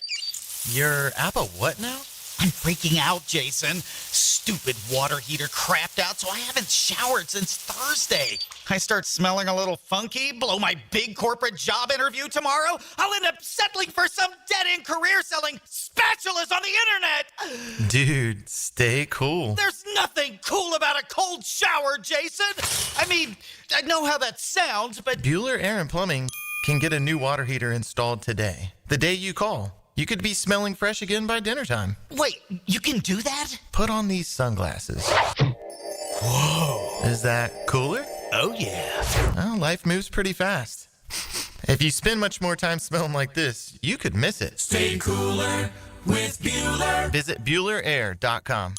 You're Appa what now? I'm freaking out, Jason. Stupid water heater crapped out, so I haven't showered since Thursday. I start smelling a little funky, blow my big corporate job interview tomorrow. I'll end up settling for some dead-end career selling spatulas on the internet. Dude, stay cool. There's nothing cool about a cold shower, Jason. I mean, I know how that sounds, but Bueller Air and Plumbing can get a new water heater installed today. The day you call. You could be smelling fresh again by dinner time. Wait, you can do that? Put on these sunglasses. Whoa. Is that cooler? Oh, yeah. Well, life moves pretty fast. If you spend much more time smelling like this, you could miss it. Stay cooler with Bueller. Visit BuellerAir.com.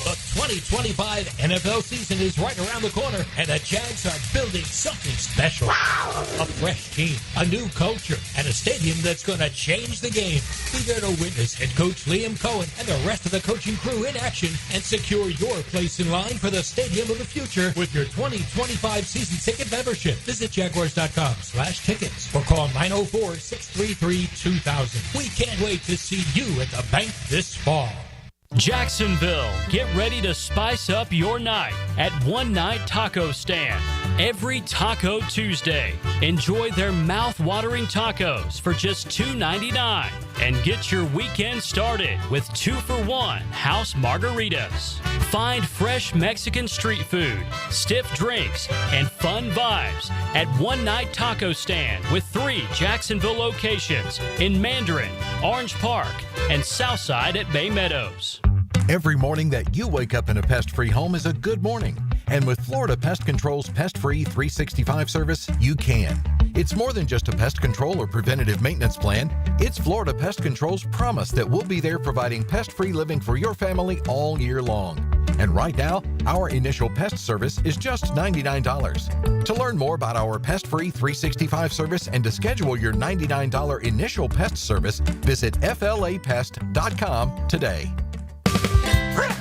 The 2025 NFL season is right around the corner, and the Jags are building something special. A fresh team, a new culture, and a stadium that's going to change the game. Be there to witness head coach Liam Cohen and the rest of the coaching crew in action and secure your place in line for the stadium of the future with your 2025 season ticket membership. Visit Jaguars.com/tickets or call 904-633-2000. We can't wait to see you at the bank this fall. Jacksonville, get ready to spice up your night at One Night Taco Stand. Every Taco Tuesday, enjoy their mouth-watering tacos for just $2.99 and get your weekend started with 2-for-1 house margaritas. Find fresh Mexican street food, stiff drinks, and fun vibes at One Night Taco Stand with 3 Jacksonville locations in Mandarin, Orange Park, and Southside at Bay Meadows. Every morning that you wake up in a pest-free home is a good morning. And with Florida Pest Control's Pest-Free 365 service, you can. It's more than just a pest control or preventative maintenance plan. It's Florida Pest Control's promise that we'll be there providing pest-free living for your family all year long. And right now, our initial pest service is just $99. To learn more about our Pest-Free 365 service and to schedule your $99 initial pest service, visit flapest.com today.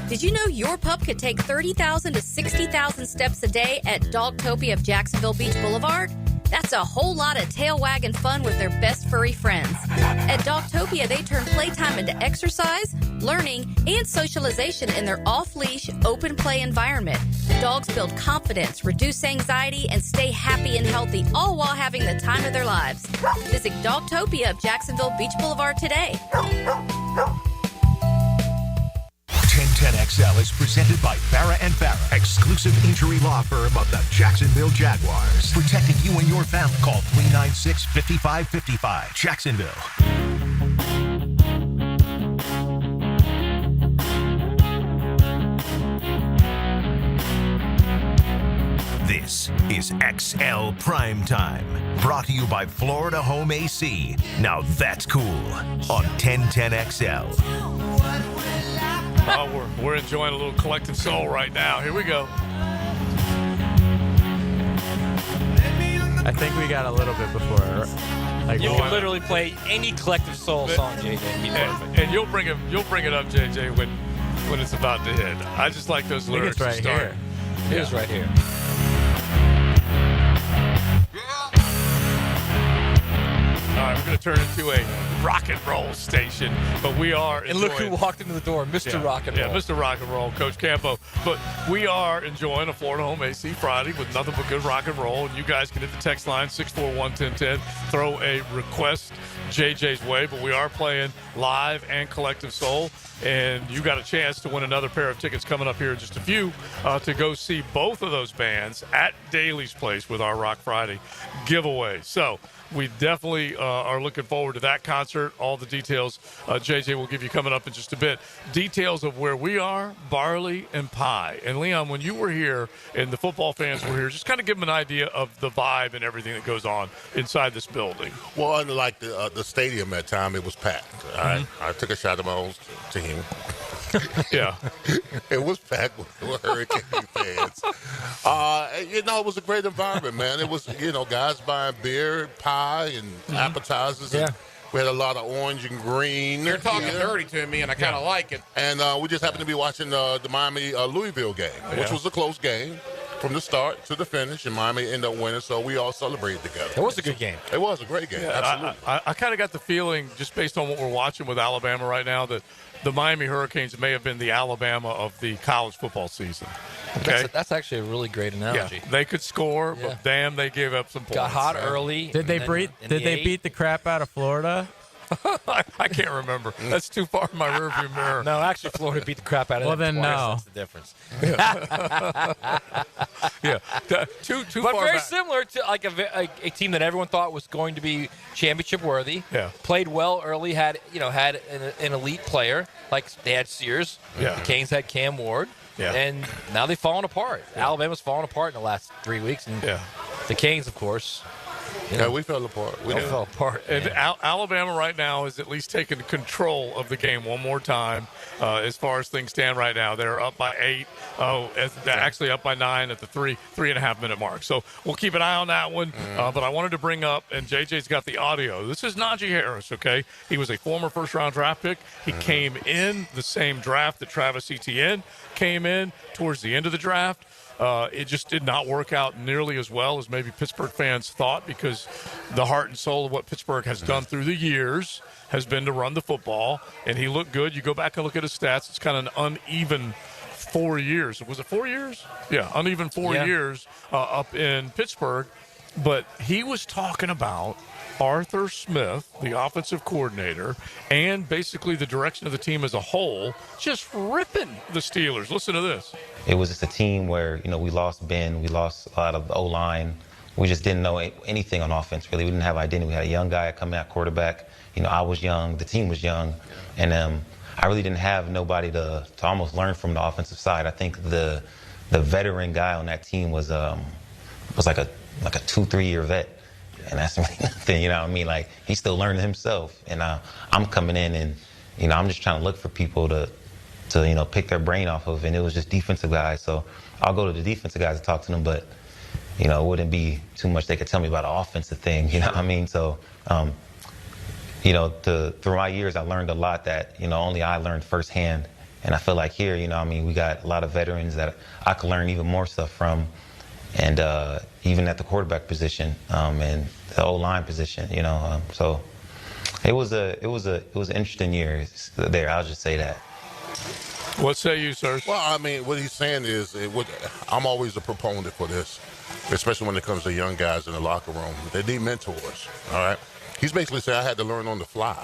Did you know your pup could take 30,000 to 60,000 steps a day at Dogtopia of Jacksonville Beach Boulevard? That's a whole lot of tail wagging fun with their best furry friends. At Dogtopia, they turn playtime into exercise, learning, and socialization in their off-leash, open play environment. Dogs build confidence, reduce anxiety, and stay happy and healthy, all while having the time of their lives. Visit Dogtopia of Jacksonville Beach Boulevard today. 1010XL is presented by Farrah & Farrah, exclusive injury law firm of the Jacksonville Jaguars. Protecting you and your family. Call 396-5555. Jacksonville. This is XL Primetime, brought to you by Florida Home AC. Now that's cool on 1010XL. Oh, we're enjoying a little Collective Soul right now. Here we go. I think we got a little bit before. Like, You can literally play any Collective Soul song, JJ. And you'll bring it up, JJ, when it's about to hit. I just like those lyrics right to start. here. It is right here. All right, we're going to turn into a rock and roll station, but we are And look who walked into the door, Mr. Rock and Roll. Yeah, Mr. Rock and Roll, Coach Campo. But we are enjoying a Florida Home AC Friday with nothing but good rock and roll. And you guys can hit the text line 641-1010. Throw a request JJ's way. But we are playing live and Collective Soul. And you got a chance to win another pair of tickets coming up here in just a few to go see both of those bands at Daly's Place with our Rock Friday giveaway. So we definitely are looking forward to that concert. All the details JJ will give you coming up in just a bit. Details of where we are, Barley and Pie. And Leon, when you were here and the football fans were here, just kind of give them an idea of the vibe and everything that goes on inside this building. Well, unlike the stadium at time, it was packed. All right? I took a shot at my own team. Yeah. It was packed with Hurricane fans. It was a great environment, man. It was, guys buying beer, pie, and appetizers. Yeah. And we had a lot of orange and green. You're talking dirty to me, and I kind of like it. And we just happened to be watching the Miami-Louisville game, which was a close game from the start to the finish, and Miami ended up winning, so we all celebrated together. It was a good game. It was a great game, absolutely. I kind of got the feeling, just based on what we're watching with Alabama right now, that the Miami Hurricanes may have been the Alabama of the college football season. Okay, That's actually a really great analogy. Yeah, they could score, but damn, they gave up some points. Got hot early. Did they beat the crap out of Florida? I can't remember. That's too far in my rearview mirror. No, actually, Florida beat the crap out of them. Well, then twice. no. That's the difference. Yeah, too but far very back. similar to like a team that everyone thought was going to be championship worthy. Yeah, played well early. Had an elite player like they had Sears. Yeah, the Canes had Cam Ward. Yeah, and now they've fallen apart. Yeah. Alabama's fallen apart in the last 3 weeks, and the Canes, of course. Yeah, we fell apart. We fell apart. And Alabama right now is at least taking control of the game one more time. As far as things stand right now, they're up by 8. Actually up by 9 at the 3.5 minute mark. So we'll keep an eye on that one. But I wanted to bring up, and JJ's got the audio. This is Naji Harris. Okay, he was a former first-round draft pick. He came in the same draft that Travis Etienne came in towards the end of the draft. It just did not work out nearly as well as maybe Pittsburgh fans thought, because the heart and soul of what Pittsburgh has done through the years has been to run the football, and he looked good. You go back and look at his stats, it's kind of an uneven 4 years. Was it 4 years? Yeah, uneven 4 years up in Pittsburgh. But he was talking about Arthur Smith, the offensive coordinator, and basically the direction of the team as a whole, just ripping the Steelers. Listen to this. It was just a team where, we lost Ben, we lost a lot of the O-line. We just didn't know anything on offense, really. We didn't have identity. We had a young guy coming at quarterback. I was young, the team was young, and I really didn't have nobody to almost learn from the offensive side. I think the veteran guy on that team was like a 2-3 year vet. And that's really nothing, Like, he's still learning himself. And I'm coming in and, I'm just trying to look for people to pick their brain off of. And it was just defensive guys. So I'll go to the defensive guys to talk to them. But, it wouldn't be too much they could tell me about an offensive thing. You know what I mean? So, through my years, I learned a lot that, only I learned firsthand. And I feel like here, we got a lot of veterans that I could learn even more stuff from. And even at the quarterback position and the O-line position, so it was an interesting year there. I'll just say that. What say you, sir? Well, what he's saying is, I'm always a proponent for this, especially when it comes to young guys in the locker room. They need mentors. All right. He's basically saying I had to learn on the fly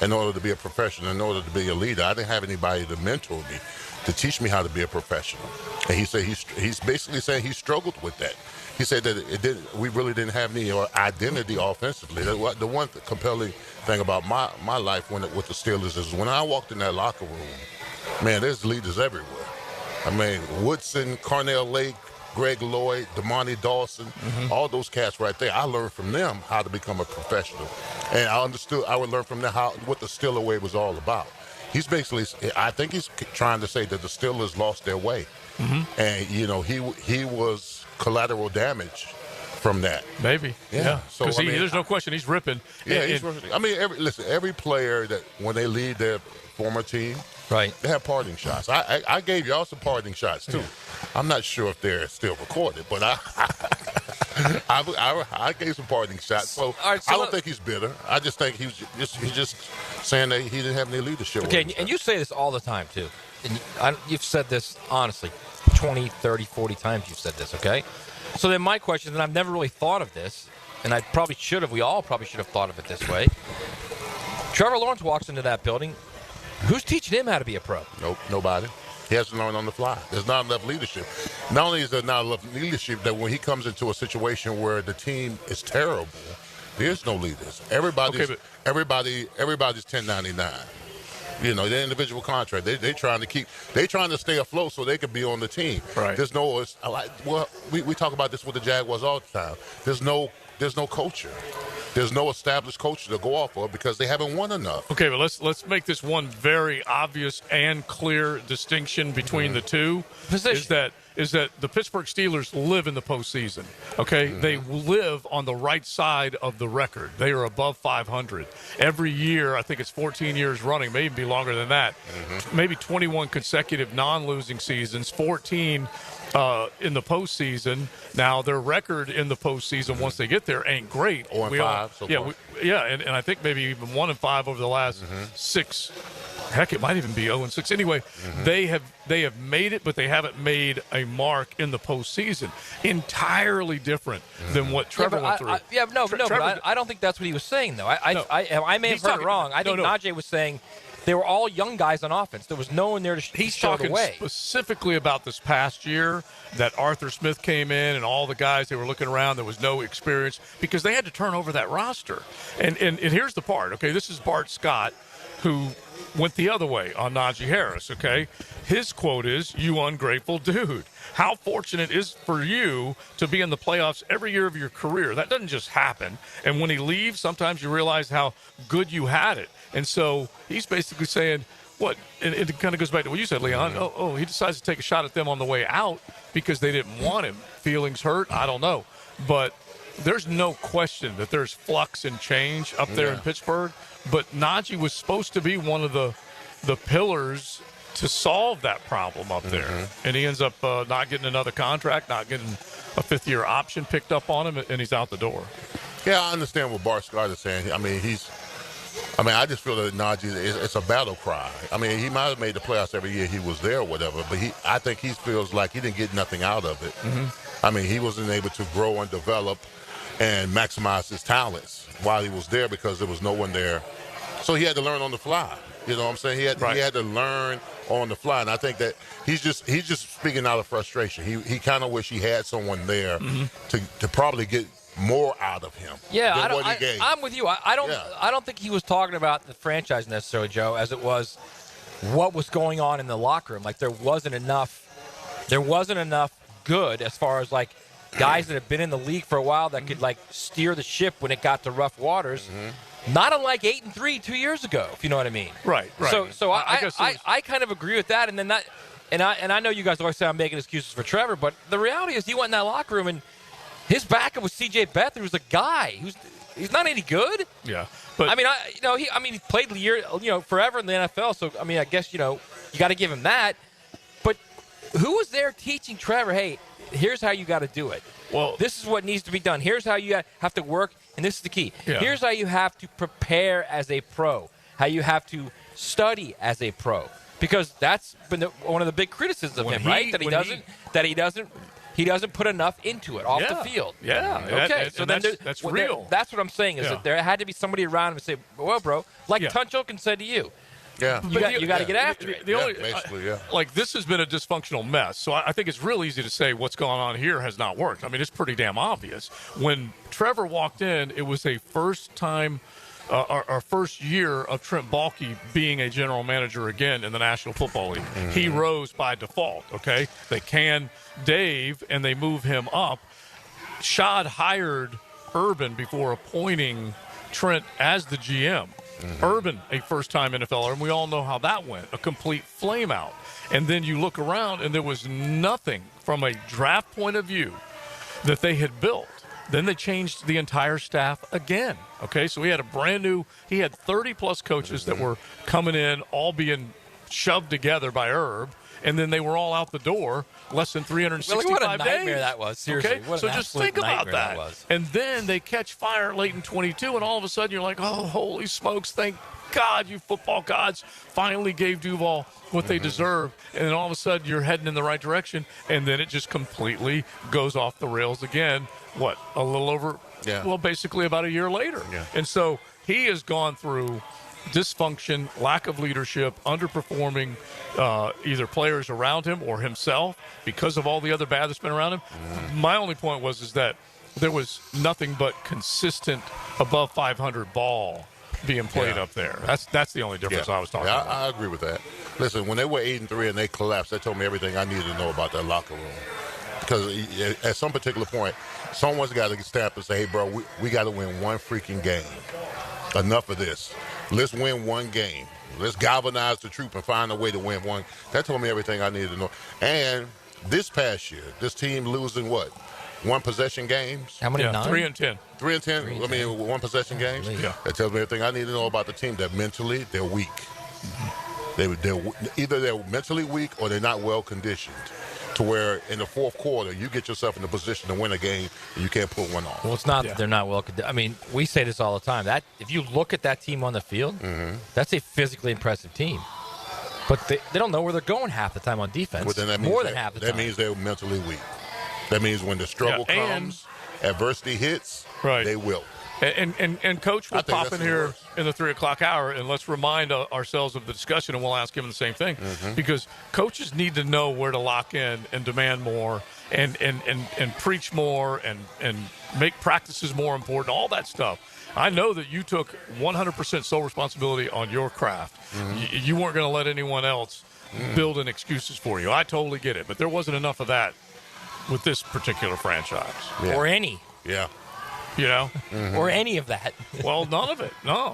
in order to be a professional, in order to be a leader. I didn't have anybody to mentor me, to teach me how to be a professional. And he said he's basically saying he struggled with that. He said that we really didn't have any identity offensively. The one compelling thing about my life with the Steelers is when I walked in that locker room, man, there's leaders everywhere. Woodson, Cornell Lake, Greg Lloyd, Damani Dawson, all those cats right there. I learned from them how to become a professional. And I would learn from them what the Steeler way was all about. He's basically, I think he's trying to say that the Steelers lost their way. And, you know, he was collateral damage from that. Maybe. Yeah. So because there's no question he's ripping. Yeah, he's ripping. I mean, every player that when they leave their former team, right, they have parting shots. I gave y'all some parting shots too. I'm not sure if they're still recorded, but I gave some parting shots. So, I don't think he's bitter. I just think he's just saying that he didn't have any leadership. Okay, and you say this all the time too. And you've said this honestly 20, 30, 40 times you've said this, okay? So then my question, and I've never really thought of this, and I probably should have, we all probably should have thought of it this way. Trevor Lawrence walks into that building. Who's teaching him how to be a pro? Nope, nobody. He has to learn on the fly. There's not enough leadership. Not only is there not enough leadership, that when he comes into a situation where the team is terrible, there's no leaders. Everybody's 1099. You know, their individual contract. They trying to stay afloat so they can be on the team. Right. There's no. We talk about this with the Jaguars all the time. There's no culture. There's no established culture to go off of because they haven't won enough. Okay, but let's make this one very obvious and clear distinction between the two. Is that the Pittsburgh Steelers live in the postseason. Okay, they live on the right side of the record. They are above 500 every year. I think it's 14 years running, maybe be longer than that. Maybe 21 consecutive non-losing seasons, 14 in the postseason. Now their record in the postseason once they get there ain't great. 0-5 so far. And I think maybe even 1-5 over the last 6. Heck, it might even be 0-6. Anyway, they have made it, but they haven't made a mark in the postseason. Entirely different than what Trevor went through. But I don't think that's what he was saying, though. I may have heard it wrong. I think Naji was saying they were all young guys on offense. There was no one there to show the way. He's talking specifically about this past year that Arthur Smith came in and all the guys, they were looking around. There was no experience because they had to turn over that roster. And here's the part, okay? This is Bart Scott, who went the other way on Naji Harris, okay? His quote is, "You ungrateful dude. How fortunate is for you to be in the playoffs every year of your career. That doesn't just happen. And when he leaves, sometimes you realize how good you had it." And so he's basically saying, what? And it kind of goes back to what you said, Leon. He decides to take a shot at them on the way out because they didn't want him. Feelings hurt? I don't know. But there's no question that there's flux and change up there in Pittsburgh. But Naji was supposed to be one of the pillars to solve that problem up there. And he ends up not getting another contract, not getting a fifth-year option picked up on him, and he's out the door. Yeah, I understand what Bart Scott is saying. I mean, I just feel that Naji, it's a battle cry. I mean, he might have made the playoffs every year he was there or whatever, but I think he feels like he didn't get nothing out of it. I mean, he wasn't able to grow and develop and maximize his talents while he was there because there was no one there. So he had to learn on the fly. You know what I'm saying? He had to learn on the fly. And I think that he's just speaking out of frustration. He kind of wish he had someone there to probably get more out of him. Yeah, than what he gave. I'm with you. I don't think he was talking about the franchise necessarily, Joe, as it was what was going on in the locker room. Like there wasn't enough good as far as like guys that have been in the league for a while that could like steer the ship when it got to rough waters. Not unlike 8-3 2 years ago, if you know what I mean. Right. So I kind of agree with that, and then that, and I know you guys always say I'm making excuses for Trevor, but the reality is he went in that locker room and his backup was C.J. Beathard, who's a guy he's not any good. Yeah, but I mean, he played forever in the NFL, so I mean, I guess you got to give him that. But who was there teaching Trevor? Hey, here's how you got to do it. Well, this is what needs to be done. Here's how you have to work, and this is the key. Yeah. Here's how you have to prepare as a pro, how you have to study as a pro, because that's been one of the big criticisms of him, right? That he doesn't put enough into it off the field. Yeah. Okay. So then that's real. That's what I'm saying is that there had to be somebody around him and say, "Well, bro," like Tunchilkin said to you. Yeah, you got to get after it. Basically, like this has been a dysfunctional mess. So I think it's real easy to say what's going on here has not worked. I mean, it's pretty damn obvious. When Trevor walked in, it was a first-time our first year of Trent Baalke being a general manager again in the National Football League. He rose by default, okay? They can Dave, and they move him up. Shad hired Urban before appointing Trent as the GM. Urban, a first-time NFLer, and we all know how that went, a complete flame-out. And then you look around, and there was nothing from a draft point of view that they had built. Then they changed the entire staff again. Okay, so he had he had 30-plus coaches that were coming in, all being shoved together by Herb, and then they were all out the door less than 365 days. What a nightmare that was, seriously. Okay? What So an just absolute think about nightmare that. was. And then they catch fire late in 22, and all of a sudden you're like, oh, holy smokes, thank God you football gods finally gave Duval what they deserve. And then all of a sudden you're heading in the right direction, and then it just completely goes off the rails again. What, a little over, well, basically about a year later. And so he has gone through dysfunction, lack of leadership, underperforming either players around him or himself because of all the other bad that's been around him. My only point is that there was nothing but consistent above 500 ball being played up there. That's the only difference I was talking about. I agree with that. Listen, when they were 8-3 and they collapsed, that told me everything I needed to know about that locker room. Because at some particular point, someone's got to stamp and say, hey, bro, we got to win one freaking game. Enough of this. Let's win one game. Let's galvanize the troop and find a way to win one. That told me everything I needed to know. And this past year, this team losing what? One possession games? How many? 9? 3-10. 3-10? I mean, one possession games? Yeah. That tells me everything I need to know about the team. That mentally, they're weak. Either they're mentally weak or they're not well conditioned. To where in the fourth quarter, you get yourself in a position to win a game and you can't put one off. Well, it's not that they're not well. I mean, we say this all the time. That if you look at that team on the field, that's a physically impressive team. But they don't know where they're going half the time on defense. Well, then that means more than half the time. That means they're mentally weak. That means when the struggle comes, adversity hits, they will. And Coach will pop in here in the 3 o'clock hour, and let's remind ourselves of the discussion, and we'll ask him the same thing. Because coaches need to know where to lock in and demand more and preach more and make practices more important, all that stuff. I know that you took 100% sole responsibility on your craft. You weren't going to let anyone else build in excuses for you. I totally get it. But there wasn't enough of that with this particular franchise. Or any. Yeah. You know? Or any of that. Well, none of it. No.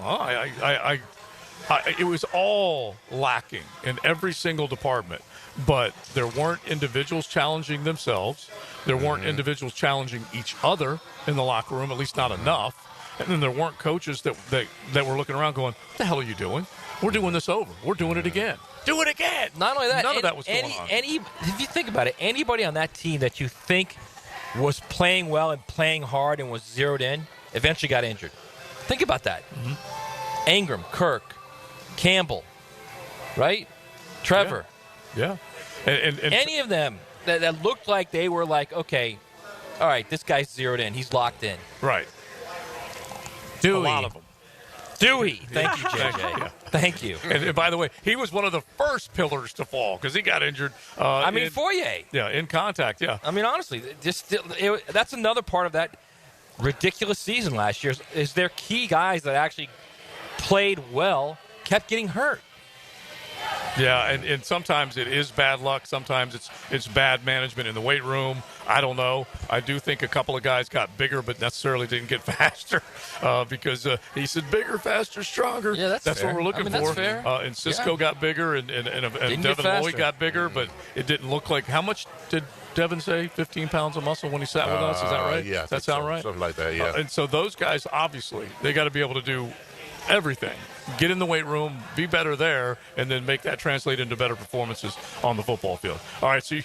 It was all lacking in every single department. But there weren't individuals challenging themselves. There weren't individuals challenging each other in the locker room, at least not enough. And then there weren't coaches that were looking around going, what the hell are you doing? We're doing this over. We're doing it again. Do it again. Not only that, none of that was going on. If you think about it, anybody on that team that you think was playing well and playing hard and was zeroed in eventually got injured. Think about that. Ingram, Kirk, Campbell, right? Trevor. Yeah. And any of them that looked like they were like, okay, all right, this guy's zeroed in. He's locked in. Right. Dewey. A lot of them. Dewey. Thank you, JJ. Thank you. And by the way, he was one of the first pillars to fall because he got injured. Foye. Yeah, in contact, yeah. I mean, honestly, that's another part of that ridiculous season last year is their key guys that actually played well kept getting hurt. Yeah, and sometimes it is bad luck. Sometimes it's bad management in the weight room. I don't know. I do think a couple of guys got bigger, but necessarily didn't get faster because he said bigger, faster, stronger. Yeah, that's what we're looking for. That's fair. And Cisco got bigger, and Devin Lloyd got bigger, but it didn't look like. How much did Devin say? 15 pounds of muscle when he sat with us? Is that right? Yeah. That sound right? Something like that, yeah. And so those guys, obviously, they got to be able to do everything. Get in the weight room, be better there, and then make that translate into better performances on the football field. All right, so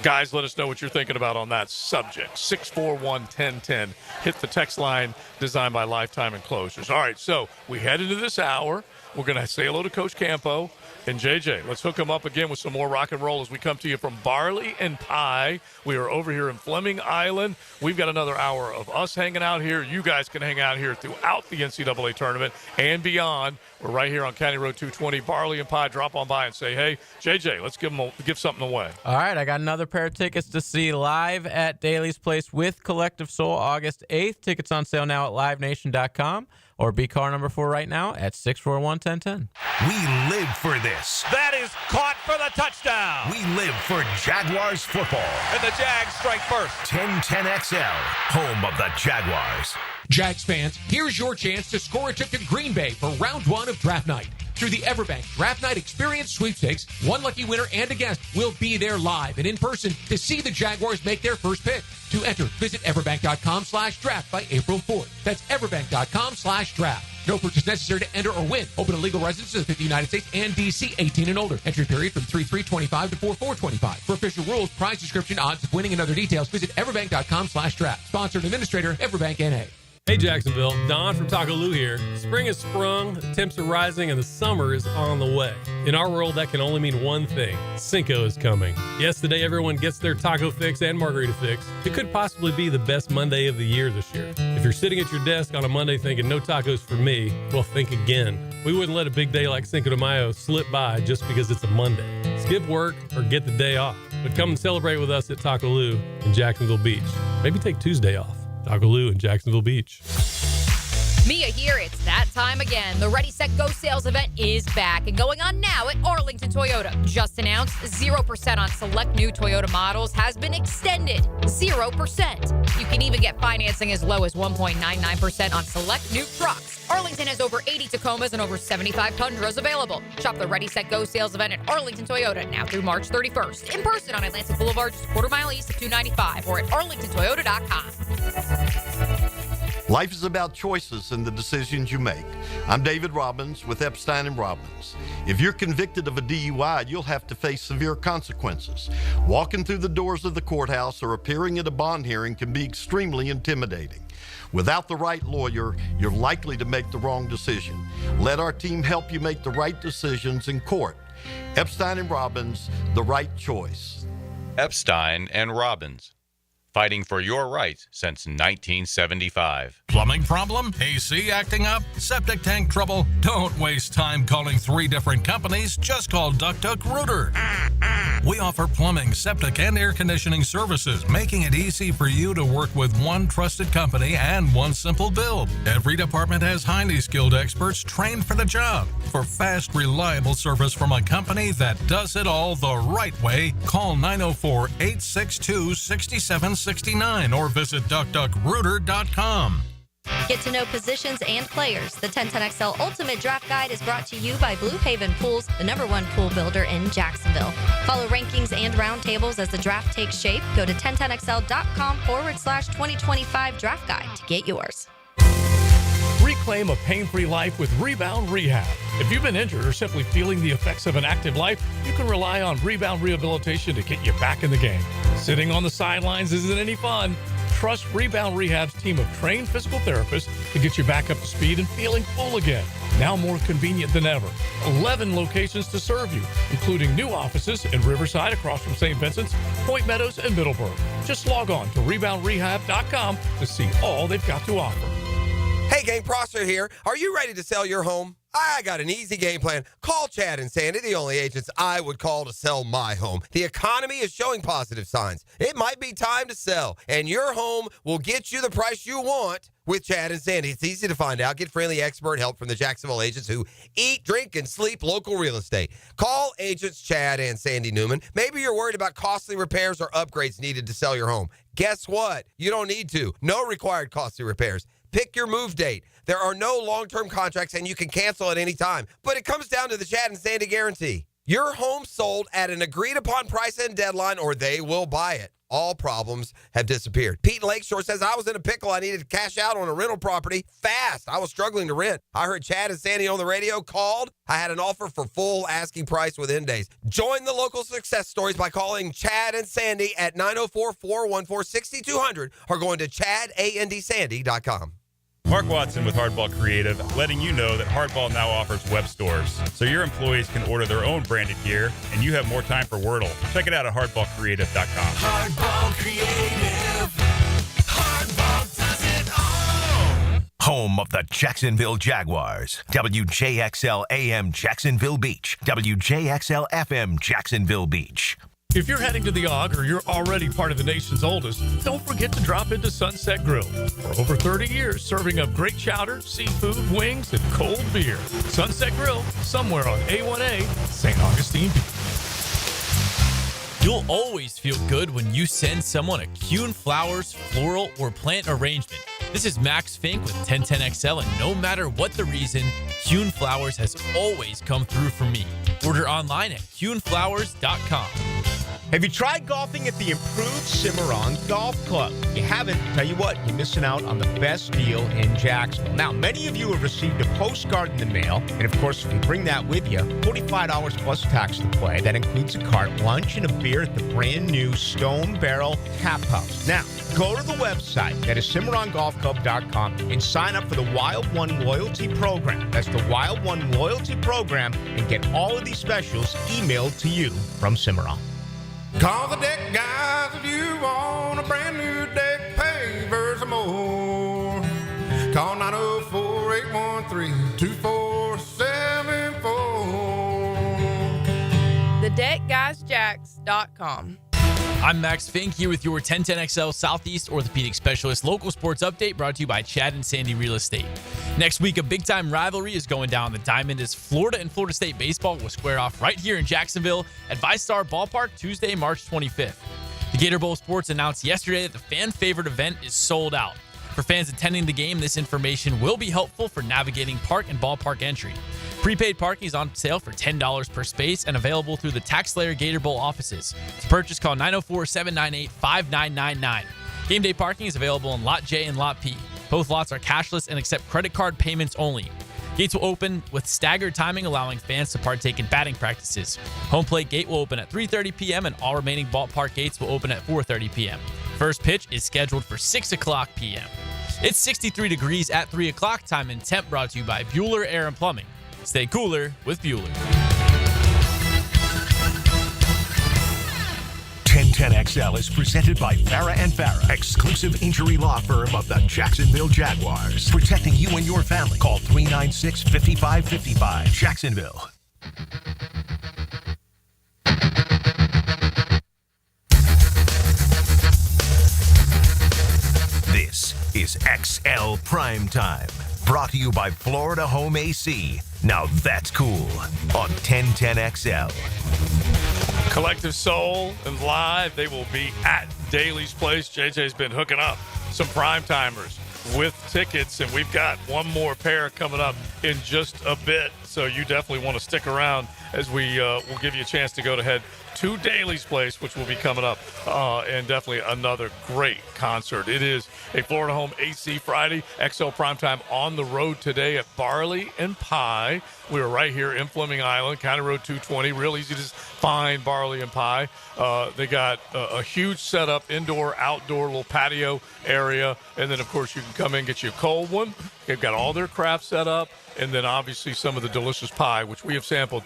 guys, let us know what you're thinking about on that subject. 641-1010. Hit the text line designed by Lifetime Enclosures. All right, so we head into this hour. We're going to say hello to Coach Campo. And JJ, let's hook him up again with some more rock and roll as we come to you from Barley and Pie. We are over here in Fleming Island. We've got another hour of us hanging out here. You guys can hang out here throughout the NCAA tournament and beyond. We're right here on County Road 220, Barley and Pie. Drop on by and say, hey, JJ, let's give something away. All right, I got another pair of tickets to see live at Daly's Place with Collective Soul August 8th. Tickets on sale now at livenation.com or be car number 4 right now at 641-1010. We live for this. That is caught for the touchdown. We live for Jaguars football. And the Jags strike first. 1010XL, home of the Jaguars. Jags fans, here's your chance to score a trip to Green Bay for round 1 of draft night. Through the Everbank Draft Night Experience Sweepstakes, one lucky winner and a guest will be there live and in person to see the Jaguars make their first pick. To enter, visit everbank.com/draft by April 4th. That's everbank.com/draft. No purchase necessary to enter or win. Open to legal residents of the 50 United States and D.C. 18 and older. Entry period from 3/3/25 to 4/4/25. For official rules, prize description, odds of winning, and other details, visit everbank.com/draft. Sponsored administrator, Everbank N.A. Hey Jacksonville, Don from Taco Lou here. Spring has sprung, the temps are rising, and the summer is on the way. In our world, that can only mean one thing. Cinco is coming. Yes, the day everyone gets their taco fix and margarita fix. It could possibly be the best Monday of the year this year. If you're sitting at your desk on a Monday thinking no tacos for me, well, think again. We wouldn't let a big day like Cinco de Mayo slip by just because it's a Monday. Skip work or get the day off. But come and celebrate with us at Taco Lou in Jacksonville Beach. Maybe take Tuesday off. Taco Lou in Jacksonville Beach. Mia here. It's that time again. The Ready, Set, Go sales event is back and going on now at Arlington Toyota. Just announced, 0% on select new Toyota models has been extended. 0%. You can even get financing as low as 1.99% on select new trucks. Arlington has over 80 Tacomas and over 75 Tundras available. Shop the Ready, Set, Go sales event at Arlington Toyota now through March 31st. In person on Atlantic Boulevard, just a quarter mile east of 295 or at arlingtontoyota.com. Life is about choices and the decisions you make. I'm David Robbins with Epstein & Robbins. If you're convicted of a DUI, you'll have to face severe consequences. Walking through the doors of the courthouse or appearing at a bond hearing can be extremely intimidating. Without the right lawyer, you're likely to make the wrong decision. Let our team help you make the right decisions in court. Epstein & Robbins, the right choice. Epstein & Robbins. Fighting for your rights since 1975. Plumbing problem? AC acting up? Septic tank trouble? Don't waste time calling 3 different companies. Just call Duck Rooter. We offer plumbing, septic, and air conditioning services, making it easy for you to work with one trusted company and one simple build. Every department has highly skilled experts trained for the job. For fast, reliable service from a company that does it all the right way, call 904-862-6769 or visit duckduckrooter.com. Get to know positions and players. The 1010XL Ultimate Draft Guide is brought to you by Blue Haven Pools, the #1 pool builder in Jacksonville. Follow rankings and roundtables as the draft takes shape. Go to 1010XL.com/2025 draft guide to get yours. Reclaim a pain-free life with Rebound Rehab. If you've been injured or simply feeling the effects of an active life, you can rely on Rebound Rehabilitation to get you back in the game. Sitting on the sidelines isn't any fun. Trust Rebound Rehab's team of trained physical therapists to get you back up to speed and feeling full again. Now more convenient than ever. 11 locations to serve you, including new offices in Riverside across from St. Vincent's, Point Meadows, and Middleburg. Just log on to reboundrehab.com to see all they've got to offer. Hey, Gang Prosser here. Are you ready to sell your home? I got an easy game plan. Call Chad and Sandy, the only agents I would call to sell my home. The economy is showing positive signs. It might be time to sell, and your home will get you the price you want with Chad and Sandy. It's easy to find out. Get friendly expert help from the Jacksonville agents who eat, drink, and sleep local real estate. Call agents Chad and Sandy Newman. Maybe you're worried about costly repairs or upgrades needed to sell your home. Guess what? You don't need to. No required costly repairs. Pick your move date. There are no long-term contracts, and you can cancel at any time. But it comes down to the Chad and Sandy guarantee. Your home sold at an agreed-upon price and deadline, or they will buy it. All problems have disappeared. Pete in Lakeshore says, I was in a pickle. I needed to cash out on a rental property fast. I was struggling to rent. I heard Chad and Sandy on the radio, called. I had an offer for full asking price within days. Join the local success stories by calling Chad and Sandy at 904-414-6200 or going to chadandsandy.com. Mark Watson with Hardball Creative, letting you know that Hardball now offers web stores, so your employees can order their own branded gear, and you have more time for Wordle. Check it out at hardballcreative.com. Hardball Creative. Hardball does it all. home of the Jacksonville Jaguars. WJXL AM Jacksonville Beach. WJXL FM Jacksonville Beach. If you're heading to the Og or you're already part of the nation's oldest, don't forget to drop into Sunset Grill. For over 30 years, serving up great chowder, seafood, wings, and cold beer. Sunset Grill, somewhere on A1A, St. Augustine Beach. You'll always feel good when you send someone a Kuhn Flowers floral or plant arrangement. This is Max Fink with 1010XL, and no matter what the reason, Kuhn Flowers has always come through for me. Order online at KuhnFlowers.com. Have you tried golfing at the improved Cimarron Golf Club? If you haven't, tell you what, you're missing out on the best deal in Jacksonville. Now, many of you have received a postcard in the mail, and of course, if you bring that with you, $45 plus tax to play. That includes a cart, lunch, and a beer at the brand new Stone Barrel Tap House. Now, go to the website, that is CimarronGolfClub.com, and sign up for the Wild One Loyalty Program. That's the Wild One Loyalty Program, and get all of these specials emailed to you from Cimarron. Call the deck guys if you want a brand new deck, pavers or more. Call 904-813-2474. TheDeckGuysJacks.com. I'm Max Fink here with your 1010XL Southeast Orthopedic Specialist local sports update brought to you by Chad and Sandy Real Estate. Next week, a big-time rivalry is going down the diamond as Florida and Florida State baseball will square off right here in Jacksonville at VyStar Ballpark Tuesday, March 25th. The Gator Bowl Sports announced yesterday that the fan-favorite event is sold out. For fans attending the game, this information will be helpful for navigating park and ballpark entry. Prepaid parking is on sale for $10 per space and available through the TaxSlayer Gator Bowl offices. To purchase, call 904-798-5999. Game day parking is available in Lot J and Lot P. Both lots are cashless and accept credit card payments only. Gates will open with staggered timing, allowing fans to partake in batting practices. Home plate gate will open at 3:30 p.m. and all remaining ballpark gates will open at 4:30 p.m. First pitch is scheduled for 6 o'clock p.m. It's 63 degrees at 3 o'clock time, and temp brought to you by Bueller Air and Plumbing. Stay cooler with Bueller. 1010XL is presented by Farah and Farah, exclusive injury law firm of the Jacksonville Jaguars. Protecting you and your family. Call 396-5555. Jacksonville. This is XL Primetime. Brought to you by Florida Home AC. Now that's cool on 1010XL. Collective Soul and live, they will be at Daly's Place. JJ's been hooking up some prime-timers with tickets, and we've got one more pair coming up in just a bit. So you definitely want to stick around as we will give you a chance to go to head to Daly's Place, which will be coming up, and definitely another great concert. It is a Florida Home AC Friday, XL Primetime on the road today at Barley and Pie. We are right here in Fleming Island, County Road 220. Real easy to find Barley and Pie. They got a huge setup, indoor, outdoor, little patio area, and then, of course, you can come in and get you a cold one. They've got all their craft set up, and then obviously some of the delicious pie, which we have sampled.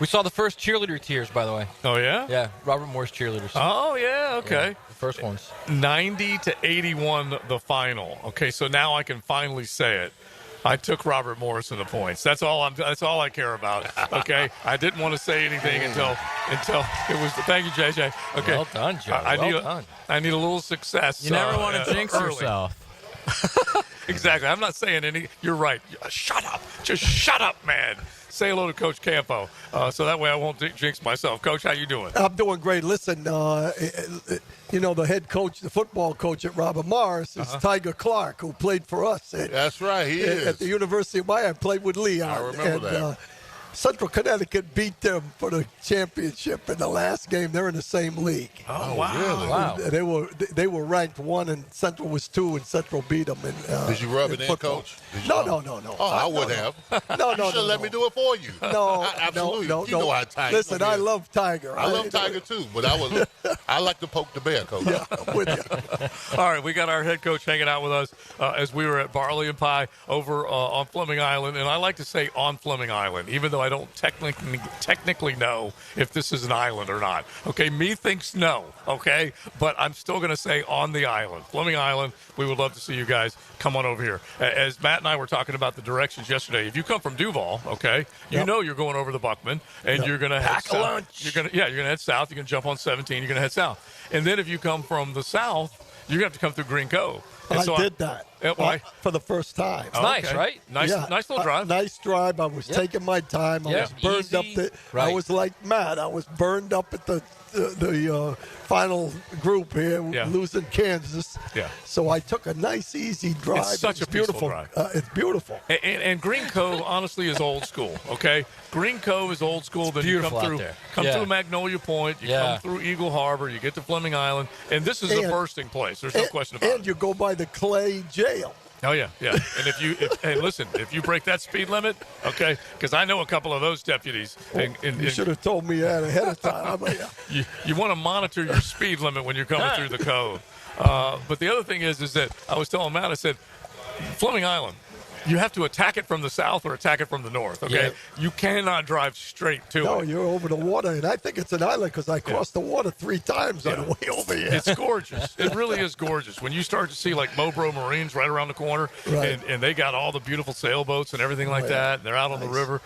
We saw the first cheerleader tears, by the way. Oh, yeah? Yeah, Robert Morris cheerleaders. Oh, yeah, okay. Yeah, the first ones. 90-81 the final. Okay, so now I can finally say it. I took Robert Morris in the points. That's all I care about. Okay, I didn't want to say anything until it was. Thank you, JJ. Okay, well done, Joe. I need a little success. You never want to jinx yourself. Exactly. I'm not saying any. You're right. Shut up. Just shut up, man. Say hello to Coach Campo, so that way I won't jinx myself. Coach, how you doing? I'm doing great. Listen, you know, the head coach, the football coach at Robert Morris is Tiger Clark, who played for us. That's right, he is. At the University of Miami, played with Leon. I remember that. Central Connecticut beat them for the championship in the last game. They're in the same league. Oh, wow. Really? Wow. They were ranked 1 and Central was 2 and Central beat them. Did you rub it in, Coach? No. Oh, I would have. No. You should let me do it for you. No, absolutely. No. You know how Tiger. Listen, I love Tiger. I love Tiger too, but I like to poke the bear, Coach. Yeah, I'm with you. All right, we got our head coach hanging out with us as we were at Barley and Pie over on Fleming Island, and I like to say on Fleming Island, even though I don't technically know if this is an island or not. Okay, me thinks no, okay? But I'm still going to say on the island. Fleming Island, we would love to see you guys come on over here. As Matt and I were talking about the directions yesterday, if you come from Duval, okay, you know you're going over the Buckman, and you're going to head south. lunch. You're going to head south. You're going to jump on 17. You're going to head south. And then if you come from the south, you're going to have to come through Green Cove. And I did that. Why? For the first time. It's nice, right? Nice little drive. Nice drive. I was taking my time. I was burned up. I was like Matt. I was burned up at the final group here, losing Kansas. Yeah. So I took a nice, easy drive. It's such a beautiful drive. It's beautiful. And Green Cove, honestly, is old school, okay? Green Cove is old school. Then you come through Magnolia Point. You come through Eagle Harbor. You get to Fleming Island. And this is a bursting place. There's no question about it. And you go by the Clay Jail. Oh, yeah. And if you break that speed limit, okay, because I know a couple of those deputies. You should have told me that ahead of time. You want to monitor your speed limit when you're coming through the cove. But the other thing is that I was telling Matt, I said, Fleming Island, you have to attack it from the south or attack it from the north, okay? Yeah. You cannot drive straight to it. No, you're over the water, and I think it's an island because I crossed the water 3 times on the way over here. It's gorgeous. It really is gorgeous. When you start to see, like, Mobro Marines right around the corner, and they got all the beautiful sailboats and everything like that, and they're out on the river,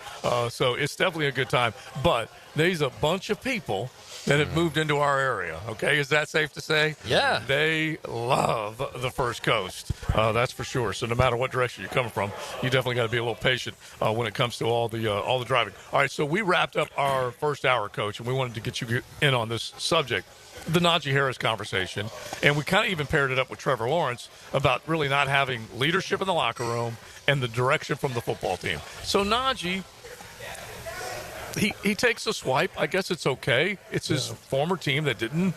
so it's definitely a good time. But there's a bunch of people that have moved into our area, okay? Is that safe to say? Yeah. They love the First Coast, that's for sure. So no matter what direction you're coming from, you definitely got to be a little patient when it comes to all the driving. All right, so we wrapped up our first hour, Coach, and we wanted to get you in on this subject, the Naji Harris conversation, and we kind of even paired it up with Trevor Lawrence about really not having leadership in the locker room and the direction from the football team. So Naji, he takes a swipe. I guess it's okay. It's his former team that didn't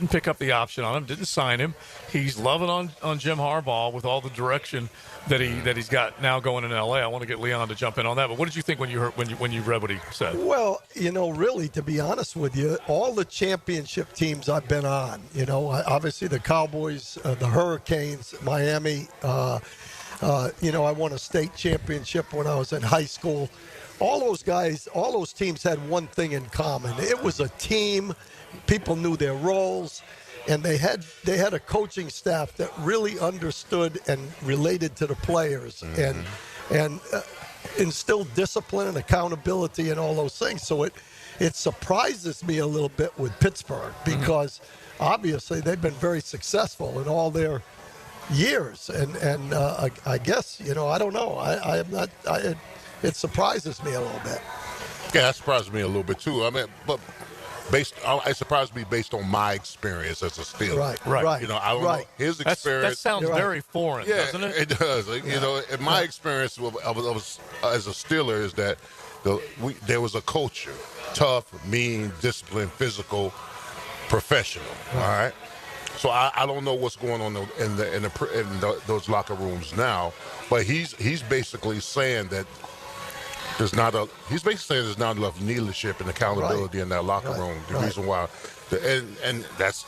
pick up the option on him, didn't sign him. He's loving on Jim Harbaugh with all the direction that he's got now going in L.A. I want to get Leon to jump in on that. But what did you think when you read what he said? Well, really, to be honest with you, all the championship teams I've been on, obviously the Cowboys, the Hurricanes, Miami. I won a state championship when I was in high school. All those teams had one thing in common. It was a team. People knew their roles, and they had a coaching staff that really understood and related to the players and instilled discipline and accountability and all those things. So it surprises me a little bit with Pittsburgh because obviously they've been very successful in all their years, and I guess I don't know. It surprises me a little bit. Yeah, that surprises me a little bit too. I mean, but it surprised me based on my experience as a Steeler. Right. I don't know his experience. That sounds very foreign, doesn't it? It does. In my experience as a Steeler is that there was a culture, tough, mean, disciplined, physical, professional. All right. So I don't know what's going on in those locker rooms now, but he's basically saying that there's not enough leadership and accountability in that locker room. The reason why, and that's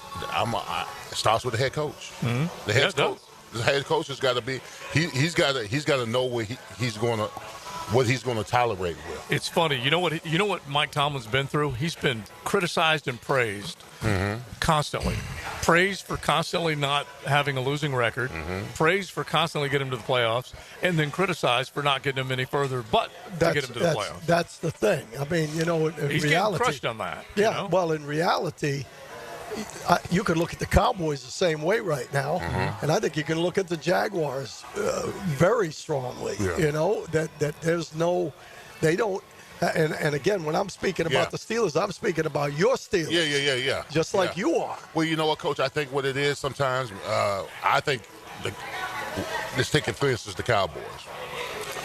it starts with the head coach. Mm-hmm. The head coach has got to be he's got to know what he's going to tolerate with. It's funny. You know what Mike Tomlin's been through? He's been criticized and praised constantly. Praised for constantly not having a losing record, praised for constantly getting him to the playoffs, and then criticized for not getting him any further but to get him to the playoffs. That's the thing. I mean, in he's reality, getting crushed on that. Yeah, well, in reality, you could look at the Cowboys the same way right now, and I think you can look at the Jaguars very strongly. Yeah. That there's no, they don't. And again, when I'm speaking about the Steelers, I'm speaking about your Steelers. Yeah. Just like you are. Well, you know what, Coach? I think what it is sometimes, I think, let's take it for instance, the Cowboys.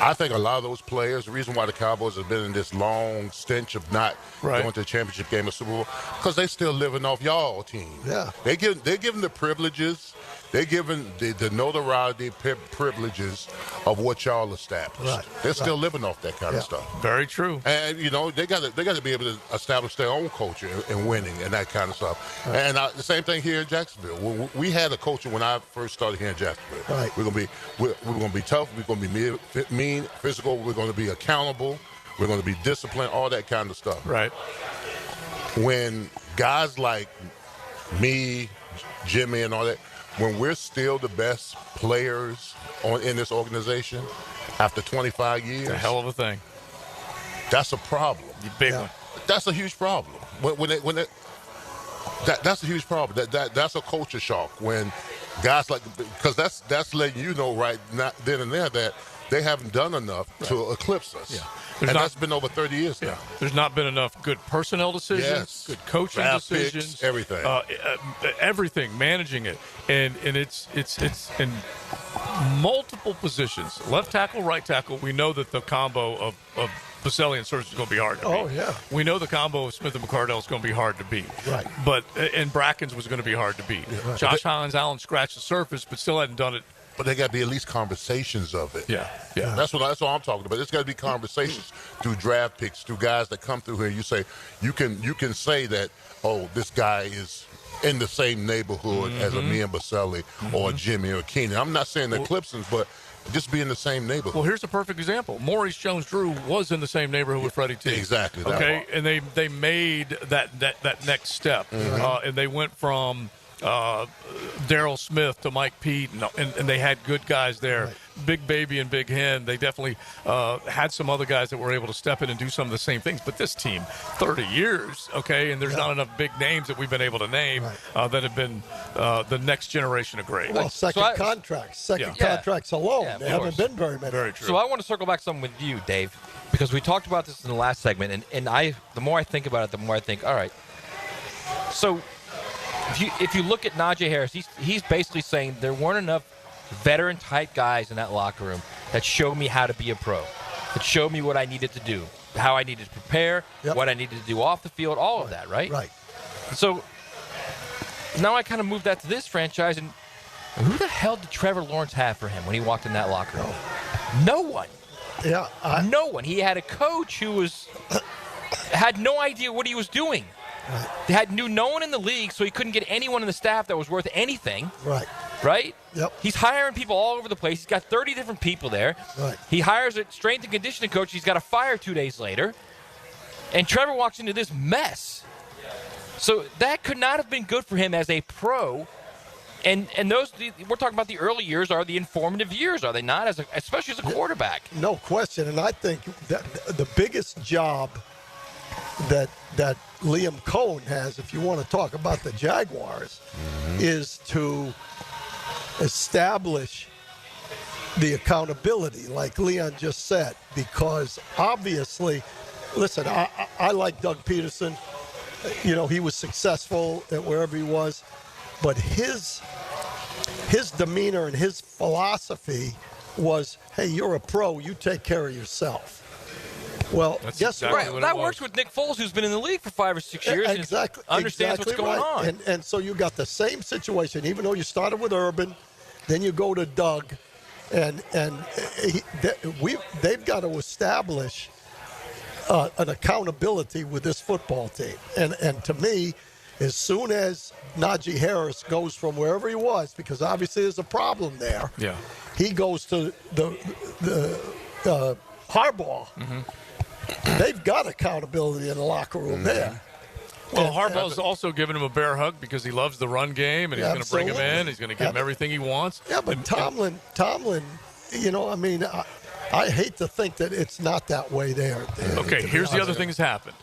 I think a lot of those players, the reason why the Cowboys have been in this long stench of not going to the championship game or Super Bowl, because they still living off y'all team. Yeah. They're giving the privileges. They're giving the notoriety, privileges of what y'all established. Right. They're still living off that kind of stuff. Very true. And they got to be able to establish their own culture in winning and that kind of stuff. Right. And the same thing here in Jacksonville. We had a culture when I first started here in Jacksonville. Right. We're gonna be tough. We're gonna be mean, physical. We're gonna be accountable. We're going to be disciplined, all that kind of stuff. Right. When guys like me, Jimmy, and all that, when we're still the best players in this organization after 25 years. It's a hell of a thing. That's a problem. The big one. That's a huge problem. That's a huge problem. That's a culture shock when guys like, because that's letting you know right now, then and there, that they haven't done enough to eclipse us. Yeah. And that's been over 30 years now. There's not been enough good personnel decisions, good coaching Draft decisions, picks, everything. Everything, managing it, and it's in multiple positions. Left tackle, right tackle. We know that the combo of Baselli and Searcy is going to be hard to beat. Oh, yeah. We know the combo of Smith and McCardell is going to be hard to beat. Right. But and Brackens was going to be hard to beat. Yeah, right. Josh Allen scratched the surface, but still hadn't done it. But they got to be at least conversations of it. Yeah. That's what I'm talking about. There's got to be conversations through draft picks, through guys that come through here. You say you can say that, oh, this guy is in the same neighborhood as a me and Baselli or Jimmy or Keenan. I'm not saying they're Clipsons, but just be in the same neighborhood. Well, here's a perfect example. Maurice Jones-Drew was in the same neighborhood with Freddie T. Exactly. Okay, and they made that next step, and they went from Daryl Smith to Mike Pete, and they had good guys there. Right. Big Baby and Big Hen, they definitely had some other guys that were able to step in and do some of the same things. But this team, 30 years, okay, and there's not enough big names that we've been able to name that have been the next generation of great. Well, contracts alone, they haven't been very many. Very true. So I want to circle back something with you, Dave, because we talked about this in the last segment, and the more I think about it, the more I think, all right, so if you look at Naji Harris, he's basically saying there weren't enough veteran-type guys in that locker room that showed me how to be a pro, that showed me what I needed to do, how I needed to prepare, what I needed to do off the field, all of that, right? Right. So now I kind of moved that to this franchise, and who the hell did Trevor Lawrence have for him when he walked in that locker room? No one. Yeah. No one. He had a coach who had no idea what he was doing. Right. Knew no one in the league, so he couldn't get anyone in the staff that was worth anything. Right? Yep. He's hiring people all over the place. He's got 30 different people there. Right. He hires a strength and conditioning coach he's got to fire 2 days later. And Trevor walks into this mess. So that could not have been good for him as a pro. And those, we're talking about the early years, are the informative years, are they not? Especially as a quarterback. No question. And I think that the biggest job that Liam Cohen has, if you want to talk about the Jaguars, is to establish the accountability, like Leon just said, because obviously, listen, I like Doug Peterson. You know, he was successful at wherever he was, but his demeanor and his philosophy was, hey, you're a pro, you take care of yourself. Well, guess what? That works with Nick Foles, who's been in the league for 5 or 6 years. Exactly. And understands what's going on. And so you got the same situation, even though you started with Urban, then you go to Doug, and they've got to establish an accountability with this football team. And to me, as soon as Naji Harris goes from wherever he was, because obviously there's a problem there, he goes to the Harbaugh. They've got accountability in the locker room there. Well, Harbaugh's also giving him a bear hug because he loves the run game, and he's going to bring him in. He's going to give him everything he wants. Yeah, but Tomlin, you know, I mean, I hate to think that it's not that way there. Okay, here's the other thing that's happened.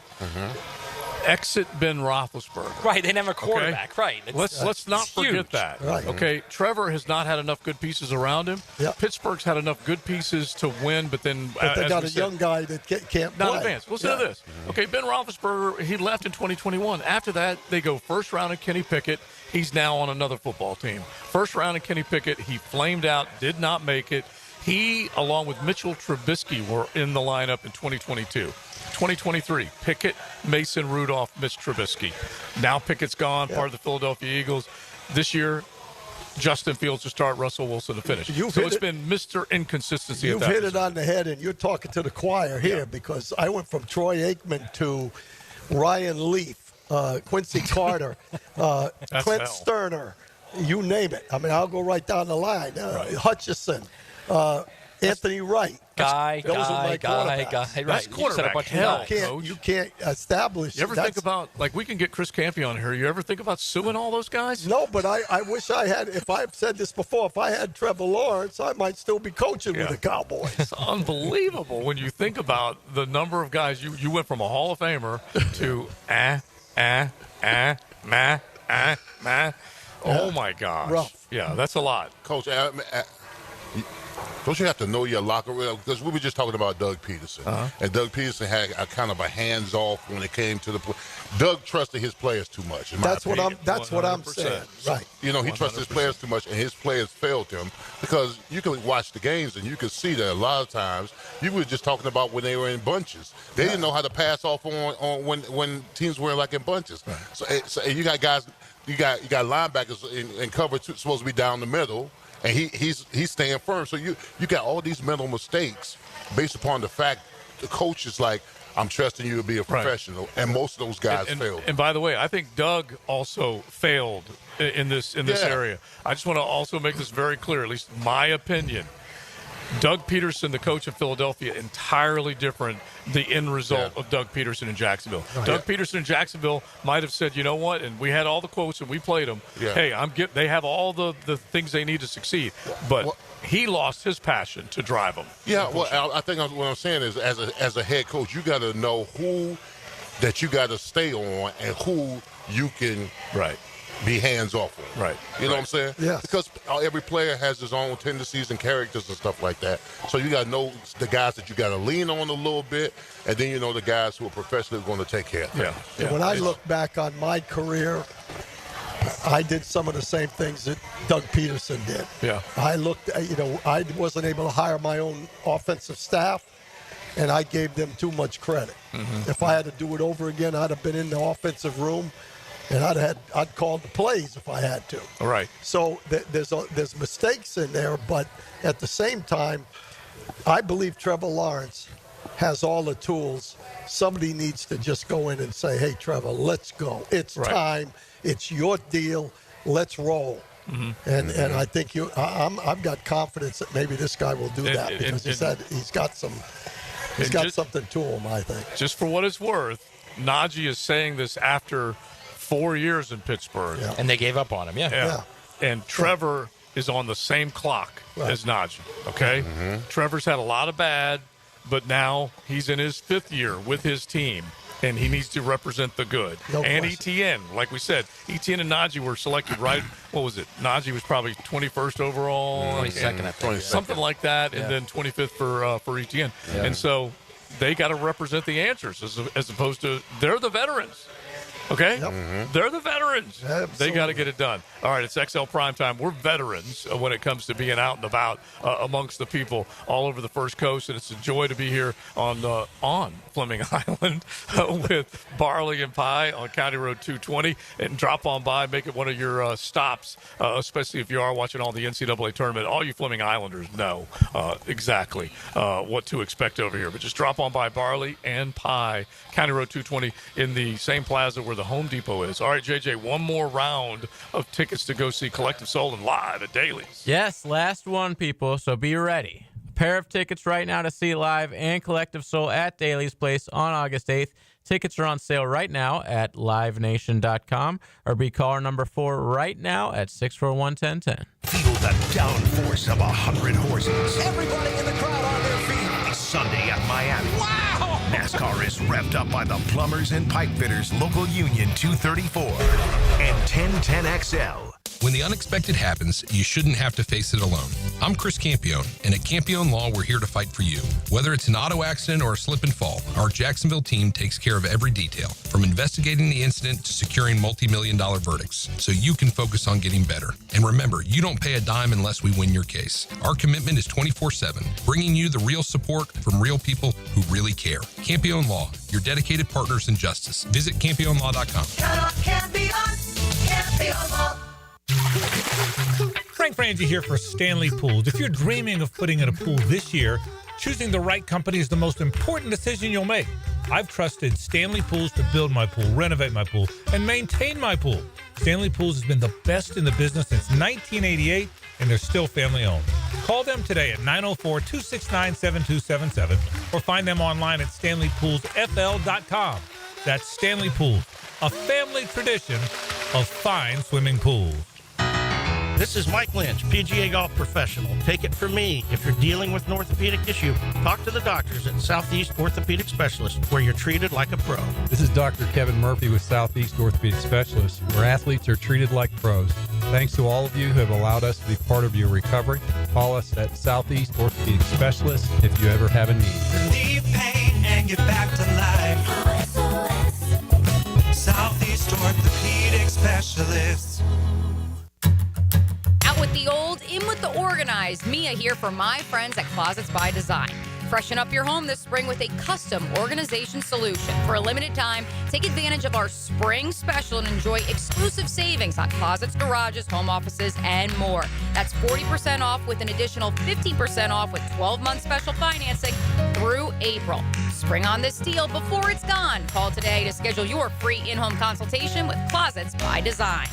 Exit Ben Roethlisberger. Right, they never quarterback. Okay? Right. Let's not forget huge. that. Right. Okay, Trevor has not had enough good pieces around him. Yep. Pittsburgh's had enough good pieces to win, but then they got a young guy that can't not play. advance. Listen to this. Okay, Ben Roethlisberger, he left in 2021. After that, they go first round of Kenny Pickett. He's now on another football team. First round of Kenny Pickett, he flamed out, did not make it. He, along with Mitchell Trubisky, were in the lineup in 2022. 2023, Pickett, Mason Rudolph, Mitch Trubisky. Now Pickett's gone, part of the Philadelphia Eagles. This year, Justin Fields to start, Russell Wilson to finish. So it's been Mr. Inconsistency. You've hit it on the head, and you're talking to the choir here because I went from Troy Aikman to Ryan Leaf, Quincy Carter, Clint Sterner, you name it. I mean, I'll go right down the line. Hutchison. Anthony Wright. Guy. Right. That's quarterback hell, You can't establish. You ever think about, like, we can get Chris Campo on here. You ever think about suing all those guys? No, but I wish I had. If I've said this before, if I had Trevor Lawrence, I might still be coaching with the Cowboys. It's unbelievable when you think about the number of guys. You went from a Hall of Famer to Oh my gosh! Rough. Yeah, that's a lot, Coach. Don't you have to know your locker room? Because we were just talking about Doug Peterson, and Doug Peterson had a kind of a hands-off when it came to the play. Doug trusted his players too much. That's what I'm saying. Right. You know, he trusted his players too much, and his players failed him because you can watch the games and you can see that a lot of times you were just talking about when they were in bunches. They didn't know how to pass off on when teams were like in bunches. Right. So you got guys, you got linebackers in cover two, supposed to be down the middle. And he's staying firm. So you got all these mental mistakes based upon the fact the coach is like, I'm trusting you to be a professional. Right. And most of those guys failed. And by the way, I think Doug also failed in this area. I just want to also make this very clear, at least my opinion. Doug Peterson, the coach of Philadelphia, entirely different the end result of Doug Peterson in Jacksonville. Right. Doug Peterson in Jacksonville might have said, you know what, and we had all the quotes and we played them. Yeah. Hey, they have all the things they need to succeed. But he lost his passion to drive them. Yeah, well, I think what I'm saying is as a head coach, you got to know who that you got to stay on and who you can be hands-off on. Right. You know what I'm saying? Yeah. Because every player has his own tendencies and characters and stuff like that. So you got to know the guys that you got to lean on a little bit, and then you know the guys who are professionally going to take care of things. Yeah. When I look back on my career, I did some of the same things that Doug Peterson did. Yeah. I looked, I wasn't able to hire my own offensive staff, and I gave them too much credit. Mm-hmm. If I had to do it over again, I'd have been in the offensive room, and I'd call the plays if I had to. All right. So there's mistakes in there, but at the same time, I believe Trevor Lawrence has all the tools. Somebody needs to just go in and say, hey, Trevor, let's go. It's time. It's your deal. Let's roll. Mm-hmm. And I think I've got confidence that maybe this guy will do that because he's got something to him, I think. Just for what it's worth, Naji is saying this after 4 years in Pittsburgh. Yeah. And they gave up on him, yeah. And Trevor is on the same clock as Naji, okay? Mm-hmm. Trevor's had a lot of bad, but now he's in his 5th year with his team, and he needs to represent the good. And Etienne, like we said, Etienne and Naji were selected what was it? Naji was probably 21st overall. 22nd, I think. Something like that, and then 25th for Etienne. Yeah. And so they got to represent the answers as opposed to they're the veterans. Okay? Yep. Mm-hmm. They're the veterans. Absolutely. They got to get it done. All right, it's XL Primetime. We're veterans when it comes to being out and about amongst the people all over the First Coast, and it's a joy to be here on Fleming Island with Barley and Pie on County Road 220. And drop on by, make it one of your stops, especially if you are watching all the NCAA tournament. All you Fleming Islanders know exactly what to expect over here. But just drop on by Barley and Pie, County Road 220 in the same plaza where the Home Depot is. All right, JJ, one more round of tickets to go see Collective Soul and live at Daly's. Yes, last one, people, so be ready. A pair of tickets right now to see live and Collective Soul at Daly's Place on August 8th. Tickets are on sale right now at livenation.com or be caller number 4 right now at 641-1010. Feel the downforce of 100 horses. Everybody in the crowd on their feet. Sunday at Miami. Wow! NASCAR is revved up by the Plumbers and Pipe Fitters Local Union 234 and 1010XL. When the unexpected happens, you shouldn't have to face it alone. I'm Chris Campo, and at Campo Law, we're here to fight for you. Whether it's an auto accident or a slip and fall, our Jacksonville team takes care of every detail, from investigating the incident to securing multi-million-dollar verdicts, so you can focus on getting better. And remember, you don't pay a dime unless we win your case. Our commitment is 24/7, bringing you the real support from real people who really care. Campo Law, your dedicated partners in justice. Visit CampionLaw.com. Count on Campion, Campion Law. Frank Frangie here for Stanley Pools. If you're dreaming of putting in a pool this year, choosing the right company is the most important decision you'll make. I've trusted Stanley Pools to build my pool, renovate my pool, and maintain my pool. Stanley Pools has been the best in the business since 1988, and they're still family owned. Call them today at 904-269-7277 or find them online at StanleyPoolsFL.com. That's Stanley Pools, a family tradition of fine swimming pools. This is Mike Lynch, PGA Golf Professional. Take it from me. If you're dealing with an orthopedic issue, talk to the doctors at Southeast Orthopedic Specialists, where you're treated like a pro. This is Dr. Kevin Murphy with Southeast Orthopedic Specialists, where athletes are treated like pros. Thanks to all of you who have allowed us to be part of your recovery. Call us at Southeast Orthopedic Specialists if you ever have a need. Relieve pain and get back to life. Southeast Orthopedic Specialists. Out with the old, in with the organized. Mia here for my friends at Closets by Design. Freshen up your home this spring with a custom organization solution. For a limited time, take advantage of our spring special and enjoy exclusive savings on closets, garages, home offices, and more. That's 40% off with an additional 15% off with 12-month special financing through April. Spring on this deal before it's gone. Call today to schedule your free in-home consultation with Closets by Design.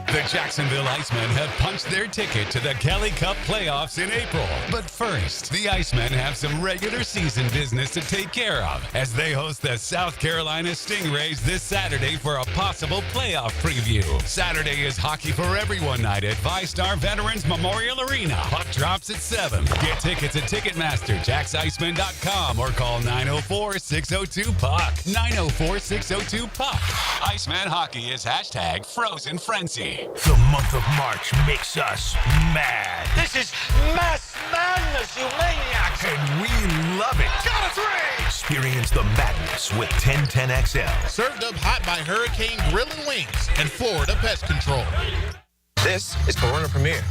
The Jacksonville Icemen have punched their ticket to the Kelly Cup playoffs in April. But first, the Icemen have some regular season business to take care of as they host the South Carolina Stingrays this Saturday for a possible playoff preview. Saturday is Hockey for Everyone night at ViStar Veterans Memorial Arena. Puck drops at 7. Get tickets at Ticketmaster, JacksIceman.com, or call 904-602-PUCK. 904-602-PUCK. Iceman Hockey is hashtag Frozen Frenzy. The month of March makes us mad. This is mass madness, you maniacs! And we love it. Got a 3! Experience the madness with 1010XL. Served up hot by Hurricane Grill and Wings and Florida Pest Control. This is Corona Premier.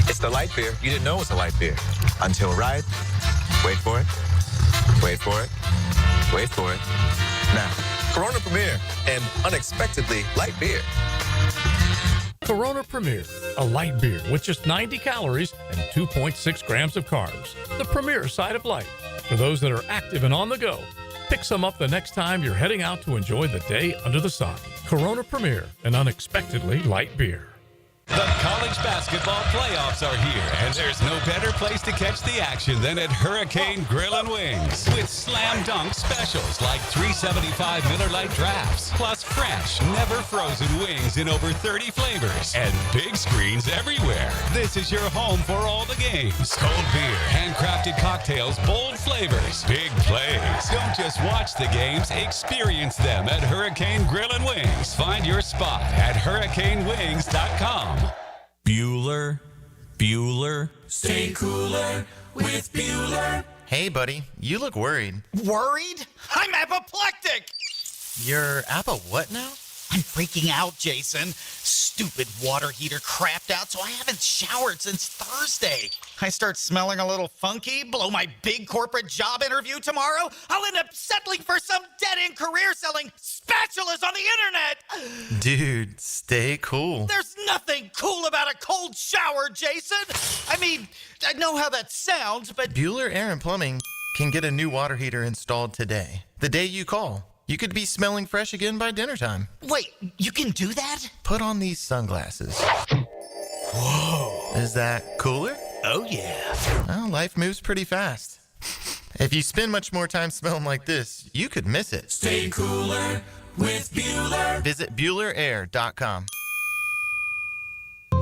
It's the light beer you didn't know was a light beer. Until right. Wait for it. Wait for it. Wait for it. Now, Corona Premier, an unexpectedly light beer. Corona Premier, a light beer with just 90 calories and 2.6 grams of carbs. The premier side of life. For those that are active and on the go, pick some up the next time you're heading out to enjoy the day under the sun. Corona Premier, an unexpectedly light beer. The college basketball playoffs are here, and there's no better place to catch the action than at Hurricane Grill and Wings. With slam dunk specials like $3.75 Miller Lite drafts, plus fresh, never frozen wings in over 30 flavors, and big screens everywhere. This is your home for all the games. Cold beer, handcrafted cocktails, bold flavors, big plays. Don't just watch the games, experience them at Hurricane Grill and Wings. Find your spot at hurricanewings.com. Bueller. Stay cooler with Bueller. Hey, buddy, you look worried. Worried? I'm apoplectic! You're what now? I'm freaking out, Jason. Stupid water heater crapped out, so I haven't showered since Thursday. I start smelling a little funky, blow my big corporate job interview tomorrow, I'll end up settling for some dead-end career selling spatulas on the internet. Dude, stay cool. There's nothing cool about a cold shower, Jason. I mean, I know how that sounds, but Bueller Air and Plumbing can get a new water heater installed today. The day you call. You could be smelling fresh again by dinner time. Wait, you can do that? Put on these sunglasses. Whoa. Is that cooler? Oh, yeah. Well, life moves pretty fast. If you spend much more time smelling like this, you could miss it. Stay cooler with Bueller. Visit BuellerAir.com.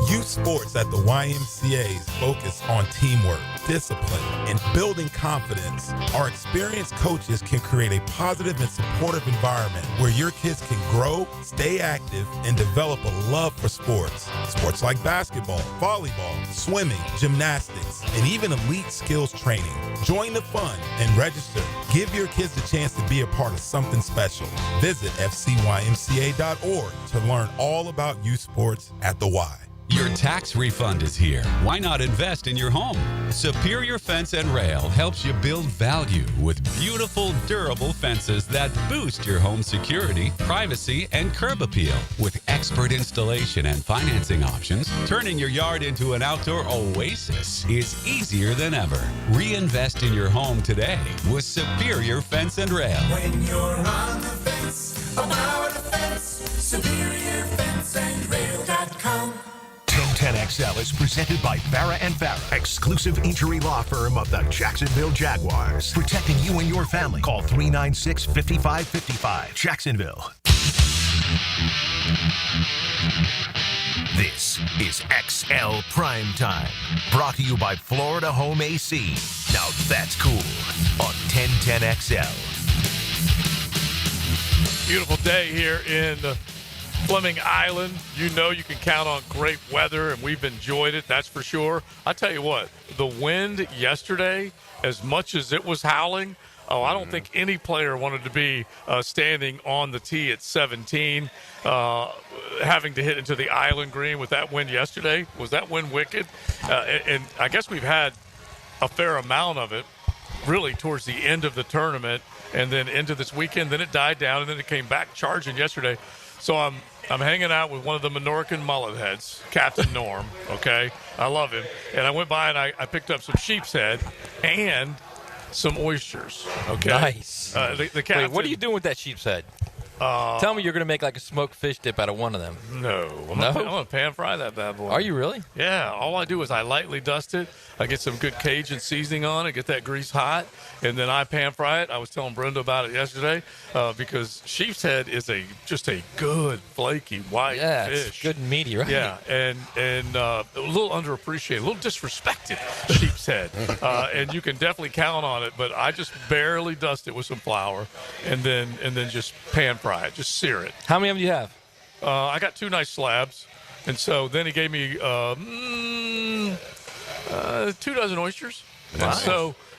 Youth sports at the YMCA's focus on teamwork, discipline, and building confidence. Our experienced coaches can create a positive and supportive environment where your kids can grow, stay active, and develop a love for sports. Sports like basketball, volleyball, swimming, gymnastics, and even elite skills training. Join the fun and register. Give your kids a chance to be a part of something special. Visit fcymca.org to learn all about youth sports at the Y. Your tax refund is here. Why not invest in your home? Superior Fence and Rail helps you build value with beautiful, durable fences that boost your home security, privacy, and curb appeal. With expert installation and financing options, turning your yard into an outdoor oasis is easier than ever. Reinvest in your home today with Superior Fence and Rail. When you're on the fence, about the fence, SuperiorFenceandRail.com. 1010XL is presented by Farah and Farah, exclusive injury law firm of the Jacksonville Jaguars. Protecting you and your family. Call 396-5555. Jacksonville. This is XL Primetime, brought to you by Florida Home AC. Now that's cool on 1010XL. Beautiful day here in Fleming Island. You know you can count on great weather, and we've enjoyed it, that's for sure. I tell you what, the wind yesterday, as much as it was howling, I don't think any player wanted to be standing on the tee at 17, having to hit into the island green with that wind yesterday. Was that wind wicked? And I guess we've had a fair amount of it really towards the end of the tournament and then into this weekend. Then it died down, and then it came back charging yesterday. So I'm hanging out with one of the Menorcan mullet heads, Captain Norm, okay? I love him. And I went by and I picked up some sheep's head and some oysters, okay? Nice. The captain, Wait, what are you doing with that sheep's head? Tell me you're going to make like a smoked fish dip out of one of them. No. I'm going to pan fry that bad boy. Are you really? Yeah. All I do is I lightly dust it. I get some good Cajun seasoning on it, get that grease hot, and then I pan fry it. I was telling Brenda about it yesterday because sheep's head is just a good, flaky, white fish. It's good and meaty, right? Yeah, and a little underappreciated, a little disrespected sheep's head. And you can definitely count on it, but I just barely dust it with some flour and then just pan fry it, just sear it. How many of them do you have? I got 2 nice slabs, and so then he gave me 2 dozen oysters. Nice.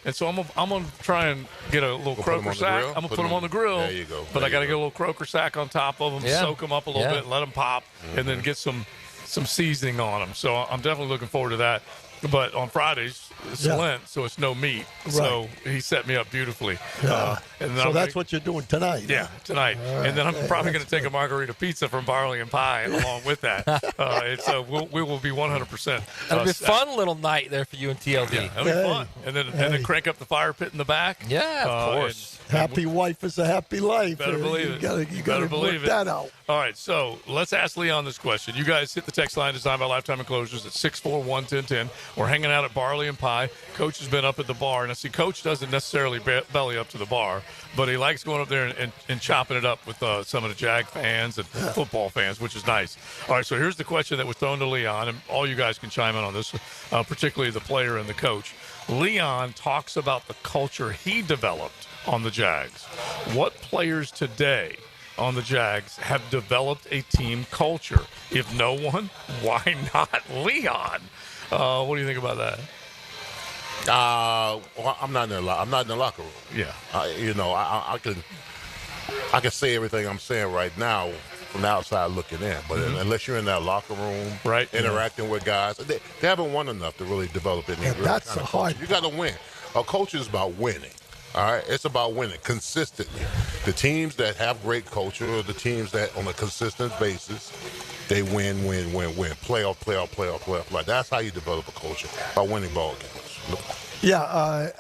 And so I'm gonna try and get a little croaker sack. I'm gonna put them on the grill. There you go. But I got to get a little croaker sack on top of them, soak them up a little bit, and let them pop, and then get some seasoning on them. So I'm definitely looking forward to that. But on Fridays, it's Lent, so it's no meat. Right. So he set me up beautifully. Yeah. So that's what you're doing tonight. Yeah, tonight. Right. And then I'm probably going to take a margarita pizza from Barley and Pie along with that. And so we will be 100%. It'll be a fun little night there for you and TLD. Yeah, it'll be fun. And then crank up the fire pit in the back. Yeah, of course. Happy wife is a happy life. Better believe it. You got to work that out. All right, so let's ask Leon this question. You guys hit the text line designed by Lifetime Enclosures at 641-1010. We're hanging out at Barley and Pie. Coach has been up at the bar. And I see Coach doesn't necessarily belly up to the bar, but he likes going up there and chopping it up with some of the Jag fans and football fans, which is nice. All right, so here's the question that was thrown to Leon, and all you guys can chime in on this, particularly the player and the coach. Leon talks about the culture he developed on the Jags. What players today on the Jags have developed a team culture? If no one, why not Leon? What do you think about that? Well, I'm not in the locker room. Yeah. I can say everything I'm saying right now from the outside looking in, but unless you're in that locker room, right, interacting with guys, they haven't won enough to really develop any. That's the hard. You got to win. A coach is about winning. All right, it's about winning consistently. The teams that have great culture are the teams that, on a consistent basis, they win. Playoff. That's how you develop a culture, by winning ball games. Yeah,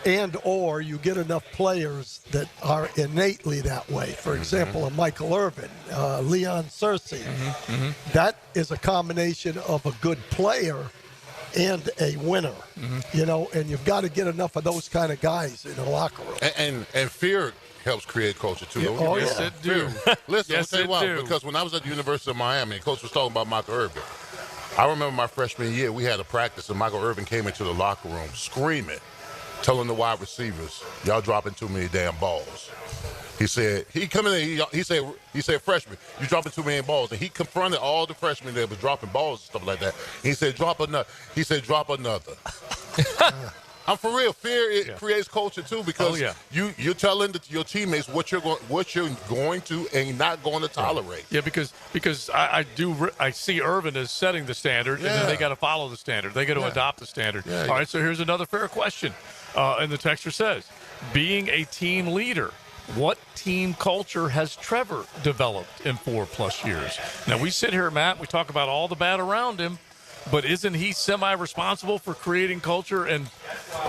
and or you get enough players that are innately that way. For example, a Michael Irvin, Leon Searcy. That is a combination of a good player and a winner, and you've got to get enough of those kind of guys in the locker room. And fear helps create culture, too. Yes, it do. Listen, I'll tell you why. Because when I was at the University of Miami, Coach was talking about Michael Irvin. I remember my freshman year, we had a practice, and Michael Irvin came into the locker room screaming, telling the wide receivers, y'all dropping too many damn balls. He said, he said, freshman, you dropping too many balls. And he confronted all the freshmen that was dropping balls and stuff like that. He said, drop another. I'm for real. Fear creates culture too, because you're telling your teammates what you're going to and not going to tolerate. Yeah, because I see Irvin as setting the standard, and then they got to follow the standard. They got to adopt the standard. Yeah, All right, so here's another fair question. And the texter says, being a team leader, what team culture has Trevor developed in 4+ years? Now, we sit here, Matt, we talk about all the bad around him, but isn't he semi-responsible for creating culture and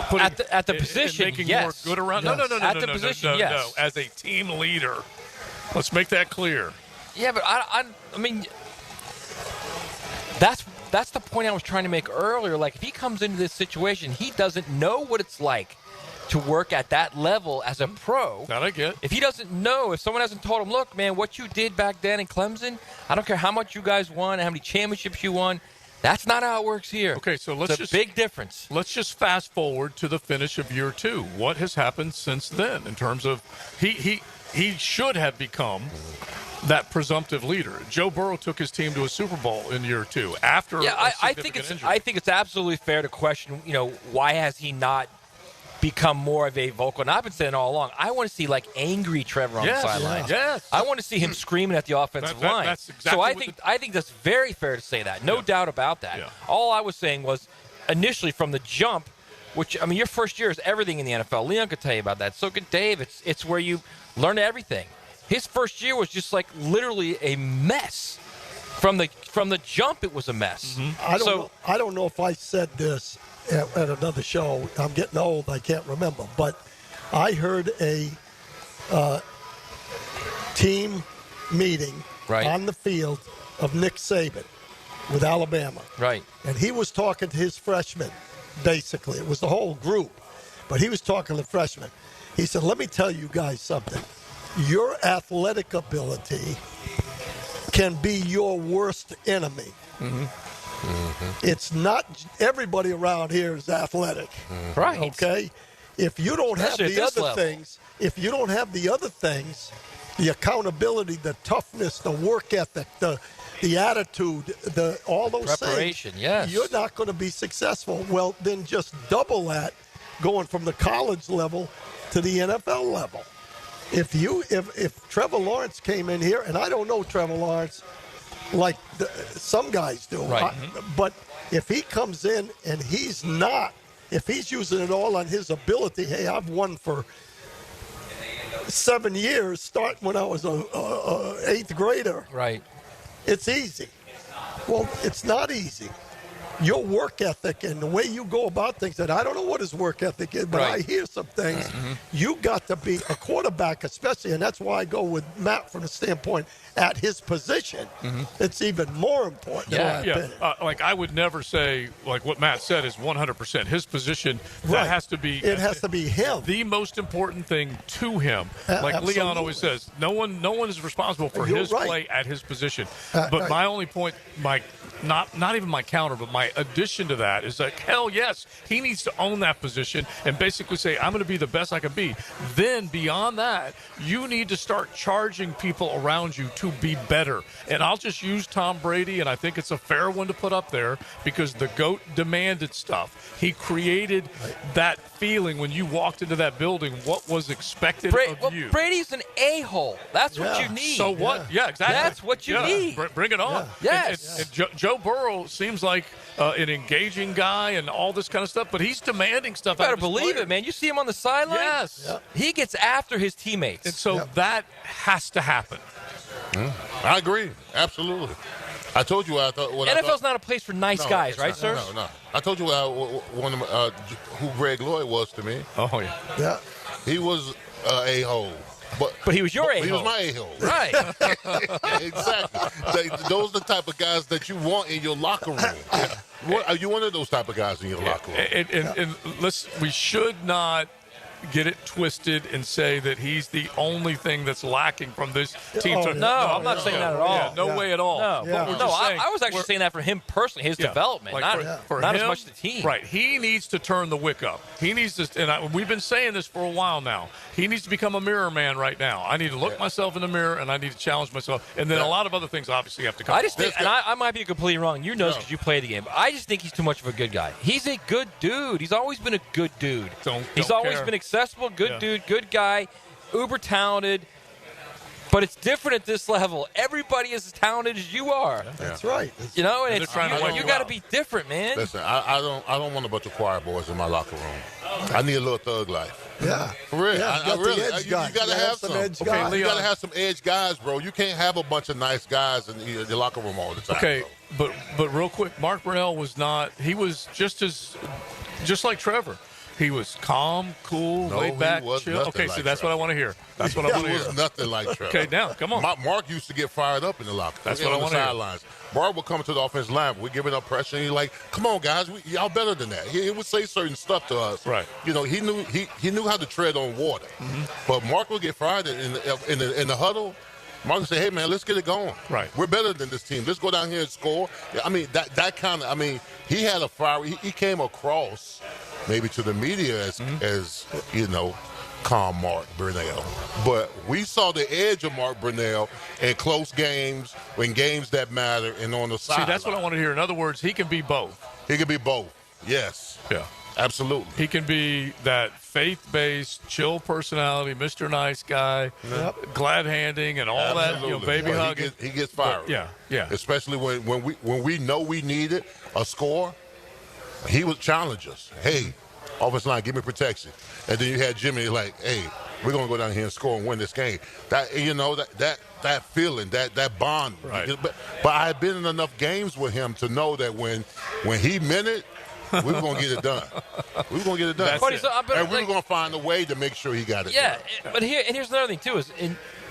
putting at the position, and making yes. more good around? Yes. No. At the position, yes. No. As a team leader, let's make that clear. Yeah, but I mean, That's the point I was trying to make earlier. Like, if he comes into this situation, he doesn't know what it's like to work at that level as a pro. That I get. If he doesn't know, if someone hasn't told him, look, man, what you did back then in Clemson, I don't care how much you guys won, how many championships you won, that's not how it works here. Okay, so it's a big difference. Let's just fast forward to the finish of year 2. What has happened since then in terms of he should have become that presumptive leader. Joe Burrow took his team to a Super Bowl in year 2 after I think it's absolutely fair to question, why has he not become more of a vocal? And I've been saying all along, I want to see angry Trevor on the sideline. Yes. I want to see him screaming at the offensive line. That's exactly so I think that's very fair to say that. No doubt about that. Yeah. All I was saying was initially from the jump, which, your first year is everything in the NFL. Leon could tell you about that. So could Dave. It's where you learn everything. His first year was just literally a mess. From the jump, it was a mess. Mm-hmm. I don't know if I said this at another show. I'm getting old. I can't remember. But I heard a team meeting on the field of Nick Saban with Alabama. Right. And he was talking to his freshmen, basically. It was the whole group. But he was talking to freshmen. He said, let me tell you guys something. Your athletic ability can be your worst enemy. Mm-hmm. Mm-hmm. It's not everybody around here is athletic. Mm-hmm. Right. Okay? If you don't have the other things, the accountability, the toughness, the work ethic, the attitude, all those preparation, things, yes, you're not going to be successful. Well, then just double that, going from the college level to the NFL level. If Trevor Lawrence came in here, and I don't know Trevor Lawrence like some guys do, right. But if he comes in and if he's using it all on his ability, hey, I've won for 7 years, starting when I was a 8th grader. Right. It's easy. Well, it's not easy. Your work ethic and the way you go about things, and I don't know what his work ethic is, but I hear some things. Mm-hmm. You got to be a quarterback, especially, and that's why I go with Matt from the standpoint at his position. Mm-hmm. It's even more important. I would never say what Matt said is 100%. His position that has to be. It has to be him. The most important thing to him. Leon always says, no one is responsible for his play at his position. But my only point, not even my counter, but my addition to that is that, hell yes, he needs to own that position and basically say, I'm going to be the best I can be. Then beyond that, you need to start charging people around you to be better. And I'll just use Tom Brady, and I think it's a fair one to put up there because the GOAT demanded stuff. He created that feeling when you walked into that building, what was expected of you. Brady's an a-hole. That's what you need. So what? Yeah, exactly. That's what you need. Bring it on. Yeah. Yes. And Joe Burrow seems like an engaging guy and all this kind of stuff, but he's demanding stuff. You better believe it, man. You see him on the sideline? Yes. Yep. He gets after his teammates. And so that has to happen. I agree. Absolutely. I told you I thought. NFL's not a place for nice guys, right, sir? No. I told you who Greg Lloyd was to me. Oh, yeah. Yeah. He was a-hole. But he was your a-hole. He was my a-hole. Right. Exactly. Those are the type of guys that you want in your locker room. Are you one of those type of guys in your locker room? And we should not get it twisted and say that he's the only thing that's lacking from this team. No, I'm not saying that at all. Yeah, no way at all. No, I was actually saying that for him personally, his development, not for him, as much the team. Right. He needs to turn the wick up. He needs to, and we've been saying this for a while now. He needs to become a mirror man right now. I need to look myself in the mirror, and I need to challenge myself. And then a lot of other things obviously have to come. I just think, and I might be completely wrong. You know, because you play the game. But I just think he's too much of a good guy. He's a good dude. He's always been a good dude. He's always been accessible, good dude, good guy, uber talented. But it's different at this level. Everybody is as talented as you are. That's right. You know, and it's, you got to be different, man. Listen, I don't want a bunch of choir boys in my locker room. I need a little thug life. Yeah. For real. Yeah, You got to have some. edge guys. You got to have some edge guys, bro. You can't have a bunch of nice guys in your locker room all the time. Okay, but real quick, Mark Brunell was not. He was just like Trevor. He was calm, cool, No, laid back, he was chill. nothing Okay, like see, that's what I want to hear. That's what I want to He hear. was nothing like Trevor. Okay, now, come on. Mark used to get fired up in the locker room. That's what I on the wanna hear. sidelines. Mark would come to the offensive line. We're giving up pressure, and he's like, "Come on, guys, y'all better than that." He would say certain stuff to us. Right. You know, he knew how to tread on water. But Mark would get fired in the huddle. Mark would say, "Hey, man, let's get it going. Right. We're better than this team. Let's go down here and score." I mean, that kind of. I mean, he had a fire. He came across maybe to the media as you know, calm Mark Brunell. But we saw the edge of Mark Brunell in close games, in games that matter, and on the side. See, that's what I want to hear. In other words, he can be both. He can be both. Yes. Yeah. Absolutely. He can be that faith-based, chill personality, Mr. Nice Guy, glad-handing, and all that, baby Well, hugging. He gets fired. Yeah. Especially when we know we needed a score, he would challenge us. Hey, offensive line, give me protection. And then you had Jimmy like, hey, we're gonna go down here and score and win this game. That that feeling, that bond. Right. But I had been in enough games with him to know that when he meant it, we were gonna get it done. We were gonna get it done. And we were gonna find a way to make sure he got it done. But here's another thing too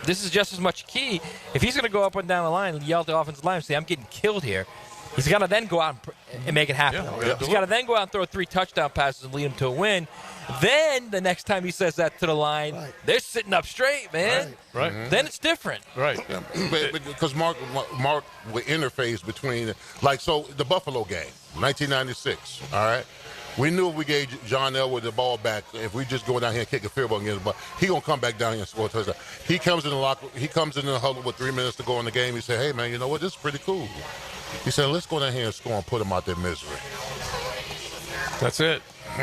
this is just as much key. If he's going to go up and down the line and yell at the offensive line and say, "I'm getting killed here," he's got to then go out and make it happen. He's got to then go out and throw 3 touchdown passes and lead him to a win. Then the next time he says that to the line, they're sitting up straight, man. Right. Then it's different. Right. Because Mark would interface between, like, so the Buffalo game, 1996, all right? We knew if we gave John Elway the ball back, if we just go down here and kick a field goal and get the ball, he gonna come back down here and score a touchdown. He comes in the huddle with 3 minutes to go in the game. He said, "Hey man, you know what? This is pretty cool." He said, "Let's go down here and score and put them out their misery." That's it.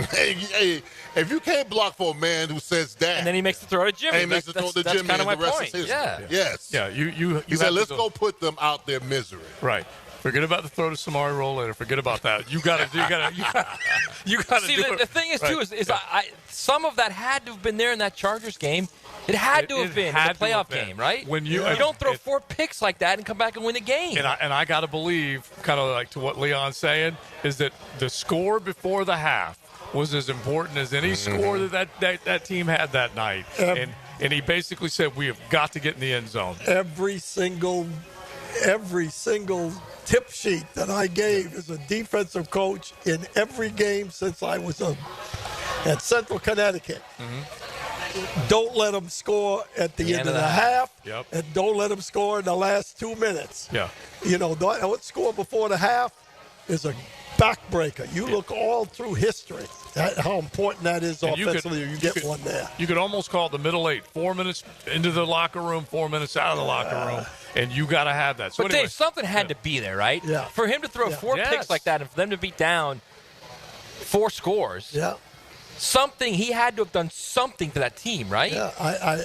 Hey, if you can't block for a man who says that, and then he makes the throw to Jimmy. And he makes the throw to Jimmy, kind of and my the rest point. is history. Yeah. Yes. Yeah. You He said, "Let's go put them out their misery." Right. Forget about the throw to Samari roll later. Forget about that. You got to See, do it. the thing is, too, is some of that had to have been there in that Chargers game. It had to have been in the playoff game, right? When you don't throw 4 picks like that and come back and win the game. And I got to believe, kind of like to what Leon's saying, is that the score before the half was as important as any score that team had that night. And he basically said, we have got to get in the end zone. Every single tip sheet that I gave as a defensive coach in every game since I was at Central Connecticut. Don't let them score at the end of the half, and don't let them score in the last 2 minutes. Yeah. You know, don't score before the half is a backbreaker. You look all through history how important that is And offensively. You get one there. You could almost call it the middle 8. 4 minutes into the locker room, 4 minutes out of the locker room, and you got to have that. So but anyway, Dave, something had to be there, right? Yeah. For him to throw 4 picks like that and for them to be down 4 scores. Yeah. He had to have done something to that team, right? Yeah,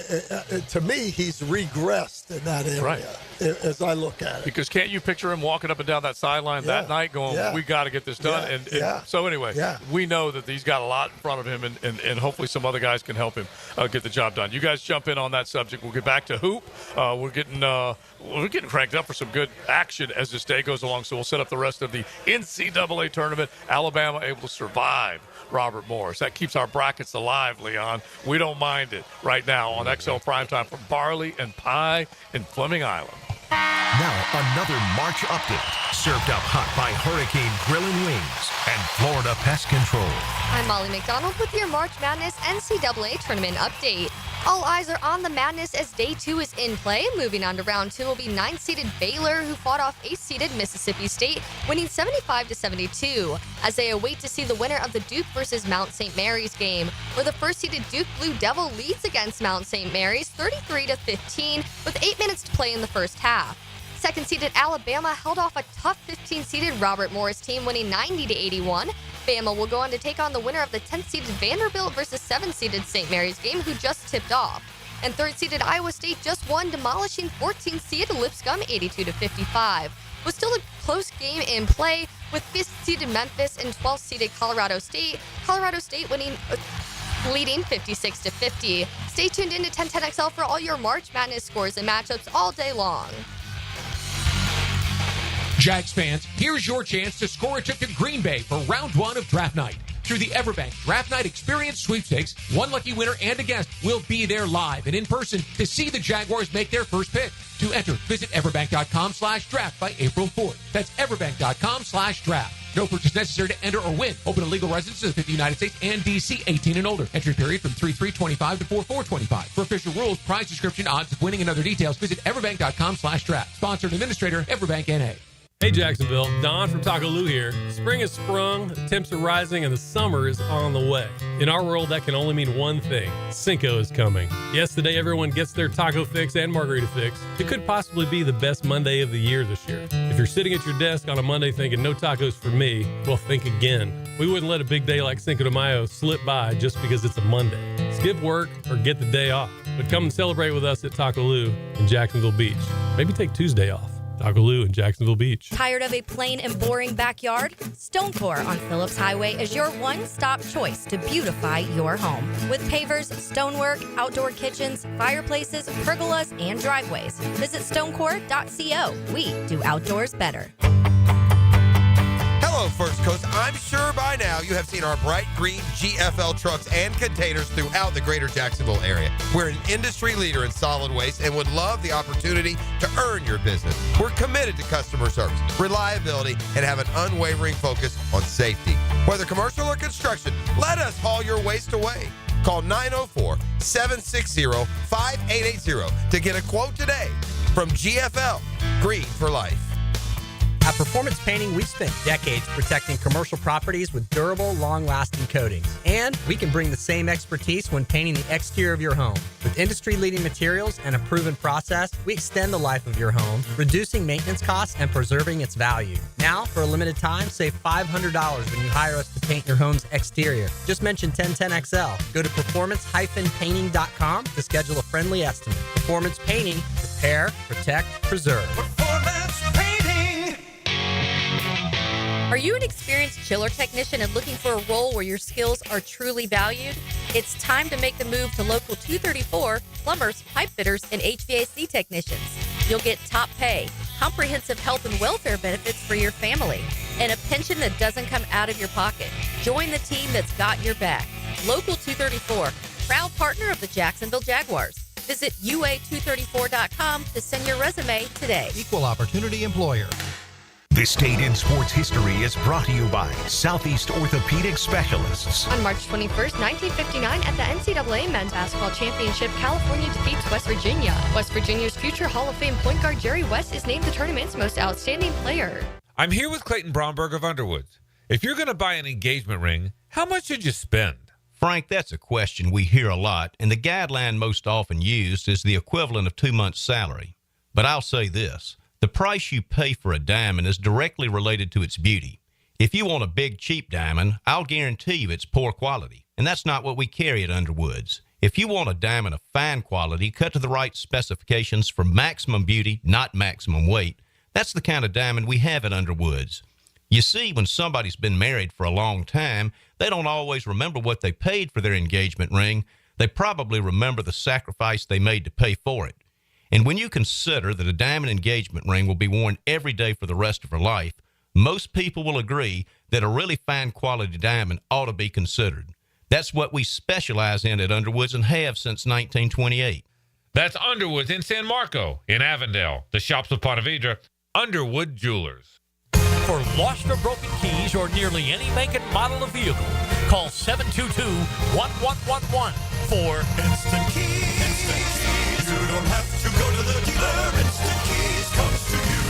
to me, he's regressed in that area as I look at it. Because can't you picture him walking up and down that sideline that night going, we got to get this done? And so anyway, we know that he's got a lot in front of him, and hopefully some other guys can help him get the job done. You guys jump in on that subject. We'll get back to hoop. We're getting cranked up for some good action as this day goes along, so we'll set up the rest of the NCAA tournament. Alabama able to survive Robert Morris. That keeps our brackets alive, Leon. We don't mind it right now on XL Primetime from Barley and Pie in Fleming Island. Now, another March update, served up hot by Hurricane Grill and Wings and Florida Pest Control. I'm Molly McDonald with your March Madness NCAA tournament update. All eyes are on the madness as day 2 is in play. Moving on to round 2 will be 9-seeded Baylor, who fought off 8-seeded Mississippi State, winning 75-72, as they await to see the winner of the Duke versus Mount St. Mary's game, where the first-seeded Duke Blue Devil leads against Mount St. Mary's 33-15 with 8 minutes to play in the first half. Second-seeded Alabama held off a tough 15-seeded Robert Morris team, winning 90-81. Bama will go on to take on the winner of the 10th-seeded Vanderbilt versus 7th-seeded St. Mary's game, who just tipped off. And 3rd-seeded Iowa State just won, demolishing 14th-seeded Lipscomb 82-55. Was still a close game in play, with 5th-seeded Memphis and 12th-seeded Colorado State. Colorado State leading 56-50. Stay tuned in to 1010XL for all your March Madness scores and matchups all day long. Jags fans, here's your chance to score a trip to Green Bay for round 1 of draft night. through the Everbank Draft Night Experience Sweepstakes. One lucky winner and a guest will be there live and in person to see the Jaguars make their first pick. To enter, visit everbank.com/draft by April 4th. That's everbank.com/draft. No purchase necessary to enter or win. Open to legal residents of the 50 United States and D.C. 18 and older. Entry period from 3/3/25 to 4/4/25. For official rules, prize description, odds of winning, and other details, visit everbank.com/draft. Sponsor and administrator, Everbank N.A. Hey Jacksonville, Don from Taco Lou here. Spring has sprung, the temps are rising, and the summer is on the way. In our world, that can only mean one thing. Cinco is coming. Yes, the day everyone gets their taco fix and margarita fix. It could possibly be the best Monday of the year this year. If you're sitting at your desk on a Monday thinking no tacos for me, well, think again. We wouldn't let a big day like Cinco de Mayo slip by just because it's a Monday. Skip work or get the day off. But come and celebrate with us at Taco Lou in Jacksonville Beach. Maybe take Tuesday off. Taco Lou in Jacksonville Beach. Tired of a plain and boring backyard? Stonecore on Phillips Highway is your one-stop choice to beautify your home. With pavers, stonework, outdoor kitchens, fireplaces, pergolas, and driveways. Visit stonecore.co. We do outdoors better. Hello, First Coast. I'm sure by now you have seen our bright green GFL trucks and containers throughout the greater Jacksonville area. We're an industry leader in solid waste and would love the opportunity to earn your business. We're committed to customer service, reliability, and have an unwavering focus on safety. Whether commercial or construction, let us haul your waste away. Call 904-760-5880 to get a quote today from GFL, Green for Life. At Performance Painting, we've spent decades protecting commercial properties with durable, long-lasting coatings. And we can bring the same expertise when painting the exterior of your home. With industry-leading materials and a proven process, we extend the life of your home, reducing maintenance costs and preserving its value. Now, for a limited time, save $500 when you hire us to paint your home's exterior. Just mention 1010XL. Go to performancepainting.com to schedule a friendly estimate. Performance Painting. Repair, protect, preserve. Performance Painting. Are you an experienced chiller technician and looking for a role where your skills are truly valued? It's time to make the move to Local 234, plumbers, pipe fitters, and HVAC technicians. You'll get top pay, comprehensive health and welfare benefits for your family, and a pension that doesn't come out of your pocket. Join the team that's got your back. Local 234, proud partner of the Jacksonville Jaguars. Visit UA234.com to send your resume today. Equal opportunity employer. This date in sports history is brought to you by Southeast Orthopedic Specialists. On March 21st, 1959, at the NCAA Men's Basketball Championship, California defeats West Virginia. West Virginia's future Hall of Fame point guard Jerry West is named the tournament's most outstanding player. I'm here with Clayton Bromberg of Underwoods. If you're going to buy an engagement ring, how much should you spend? Frank, that's a question we hear a lot, and the guideline most often used is the equivalent of 2 months' salary. But I'll say this. The price you pay for a diamond is directly related to its beauty. If you want a big, cheap diamond, I'll guarantee you it's poor quality, and that's not what we carry at Underwoods. If you want a diamond of fine quality, cut to the right specifications for maximum beauty, not maximum weight, that's the kind of diamond we have at Underwoods. You see, when somebody's been married for a long time, they don't always remember what they paid for their engagement ring. They probably remember the sacrifice they made to pay for it. And when you consider that a diamond engagement ring will be worn every day for the rest of her life, most people will agree that a really fine quality diamond ought to be considered. That's what we specialize in at Underwoods and have since 1928. That's Underwoods in San Marco, in Avondale, the Shops of Ponte Vedra, Underwood Jewelers. For lost or broken keys or nearly any make and model of vehicle, call 722-1111 for Instant Keys. Instant Keys. You don't have to go to the dealer. Instant Keys comes to you.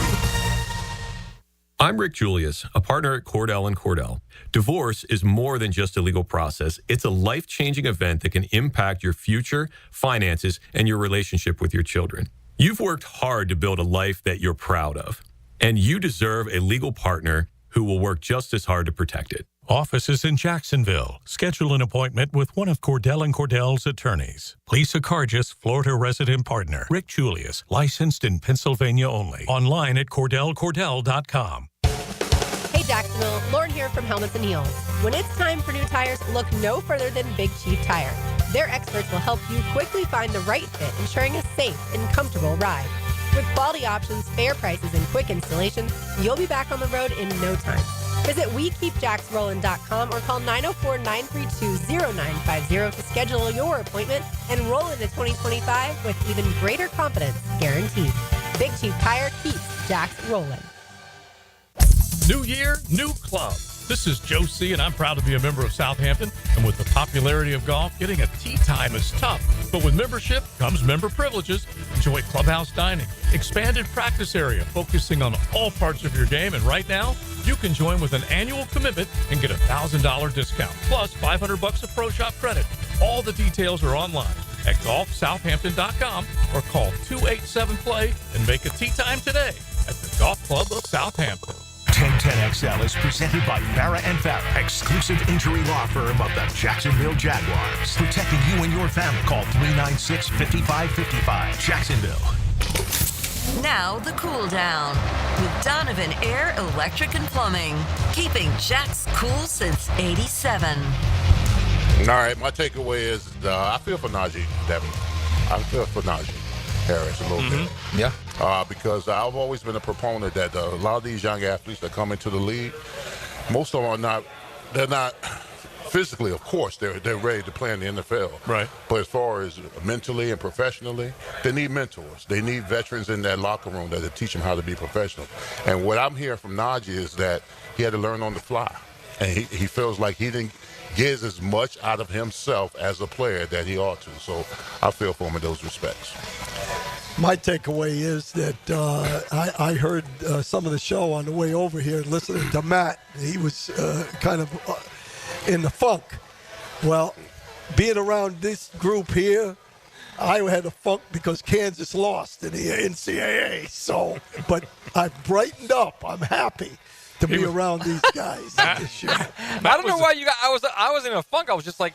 I'm Rick Julius, a partner at Cordell & Cordell. Divorce is more than just a legal process. It's a life-changing event that can impact your future, finances, and your relationship with your children. You've worked hard to build a life that you're proud of, and you deserve a legal partner who will work just as hard to protect it. Offices in Jacksonville. Schedule an appointment with one of Cordell & Cordell's attorneys. Lisa Cargis, Florida resident partner. Rick Julius, licensed in Pennsylvania only. Online at CordellCordell.com. Hey Jacksonville, Lauren here from Helmets and Heels. When it's time for new tires, look no further than Big Chief Tire. Their experts will help you quickly find the right fit, ensuring a safe and comfortable ride. With quality options, fair prices, and quick installation, you'll be back on the road in no time. Visit WeKeepJacksRollin.com or call 904-932-0950 to schedule your appointment and roll into 2025 with even greater confidence guaranteed. Big Chief Tire keeps Jacks rolling. New year, new club. This is Joe C., and I'm proud to be a member of Southampton. And with the popularity of golf, getting a tee time is tough. But with membership comes member privileges. Enjoy clubhouse dining, expanded practice area, focusing on all parts of your game. And right now, you can join with an annual commitment and get a $1,000 discount, plus $500 of Pro Shop credit. All the details are online at golfsouthampton.com or call 287-PLAY and make a tee time today at the Golf Club of Southampton. 1010XL is presented by Farah and Farah, exclusive injury law firm of the Jacksonville Jaguars. Protecting you and your family. Call 396-5555. Jacksonville. Now the cool down with Donovan Air Electric and Plumbing, keeping Jacks cool since '87. All right, my takeaway is I feel for Naji, Devin. I feel for Naji Harris a little bit. Yeah. Because I've always been a proponent that a lot of these young athletes that come into the league, most of them they're not physically, of course, they're ready to play in the NFL. Right. But as far as mentally and professionally, they need mentors. They need veterans in that locker room that teach them how to be professional. And what I'm hearing from Naji is that he had to learn on the fly. And he feels like he didn't get as much out of himself as a player that he ought to. So I feel for him in those respects. My takeaway is that I heard some of the show on the way over here listening to Matt. He was kind of in the funk. Well, being around this group here, I had a funk because Kansas lost in the NCAA. So, but I brightened up. I'm happy to be around these guys this year. I don't know why you got. I was in a funk. I was just like,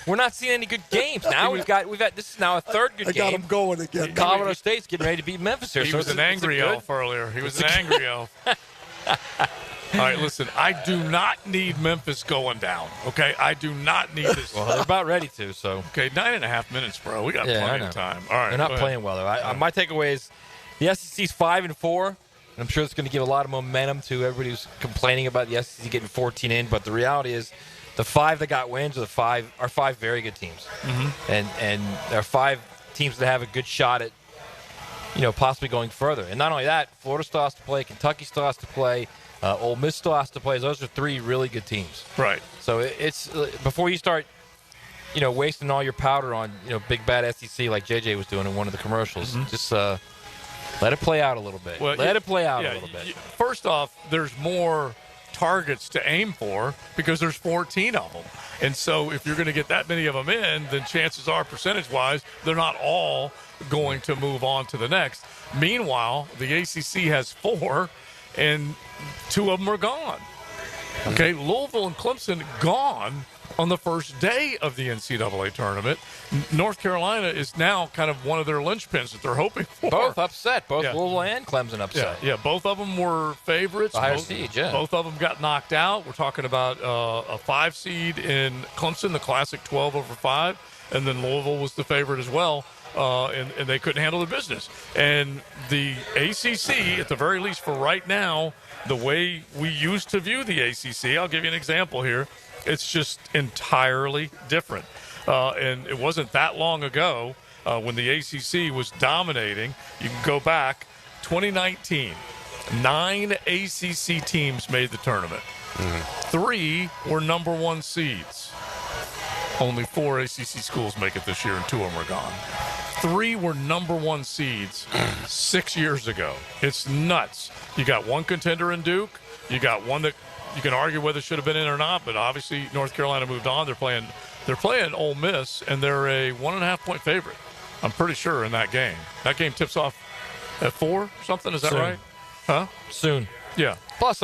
we're not seeing any good games now. We've had this is now a third good game. I got them going again. Colorado State's getting ready to beat Memphis here. He was an angry elf earlier. He was an angry elf. All right, listen, I do not need Memphis going down, okay? I do not need this. Well, they're about ready to, so. Okay, 9.5 minutes, bro. We got plenty of time. All right. They're not playing well, though. My takeaway is the SEC's 5-4. And I'm sure it's going to give a lot of momentum to everybody who's complaining about the SEC getting 14 in. But the reality is the 5 that got wins are 5 very good teams. Mm-hmm. And there are 5 teams that have a good shot at, possibly going further. And not only that, Florida still has to play, Kentucky still has to play, Ole Miss still has to play. Those are 3 really good teams. Right. So it's before you start, wasting all your powder on, big bad SEC like JJ was doing in one of the commercials. Mm-hmm. Just let it play out a little bit. Well, let it play out a little bit. First off, there's more targets to aim for because there's 14 of them. And so if you're going to get that many of them in, then chances are, percentage-wise, they're not all going to move on to the next. Meanwhile, the ACC has 4, and 2 of them are gone. Okay, Louisville and Clemson gone on the first day of the NCAA tournament. North Carolina is now kind of one of their linchpins that they're hoping for. Both upset. Both Louisville and Clemson upset. Yeah, both of them were favorites. Higher seed, yeah. Both of them got knocked out. We're talking about a 5 seed in Clemson, the classic 12/5, and then Louisville was the favorite as well. And they couldn't handle the business. And the ACC, at the very least for right now, the way we used to view the ACC, I'll give you an example here. It's just entirely different. And it wasn't that long ago when the ACC was dominating. You can go back, 2019, 9 ACC teams made the tournament. 3 were number 1 seeds. Only 4 ACC schools make it this year, and 2 of them are gone. 3 were number 1 seeds 6 years ago. It's nuts. You got 1 contender in Duke. You got 1 that you can argue whether it should have been in or not, but obviously North Carolina moved on. They're playing Ole Miss, and they're a 1.5-point favorite. I'm pretty sure in that game. That game tips off at 4 or something. Is that right? Huh? Soon. Yeah. Plus,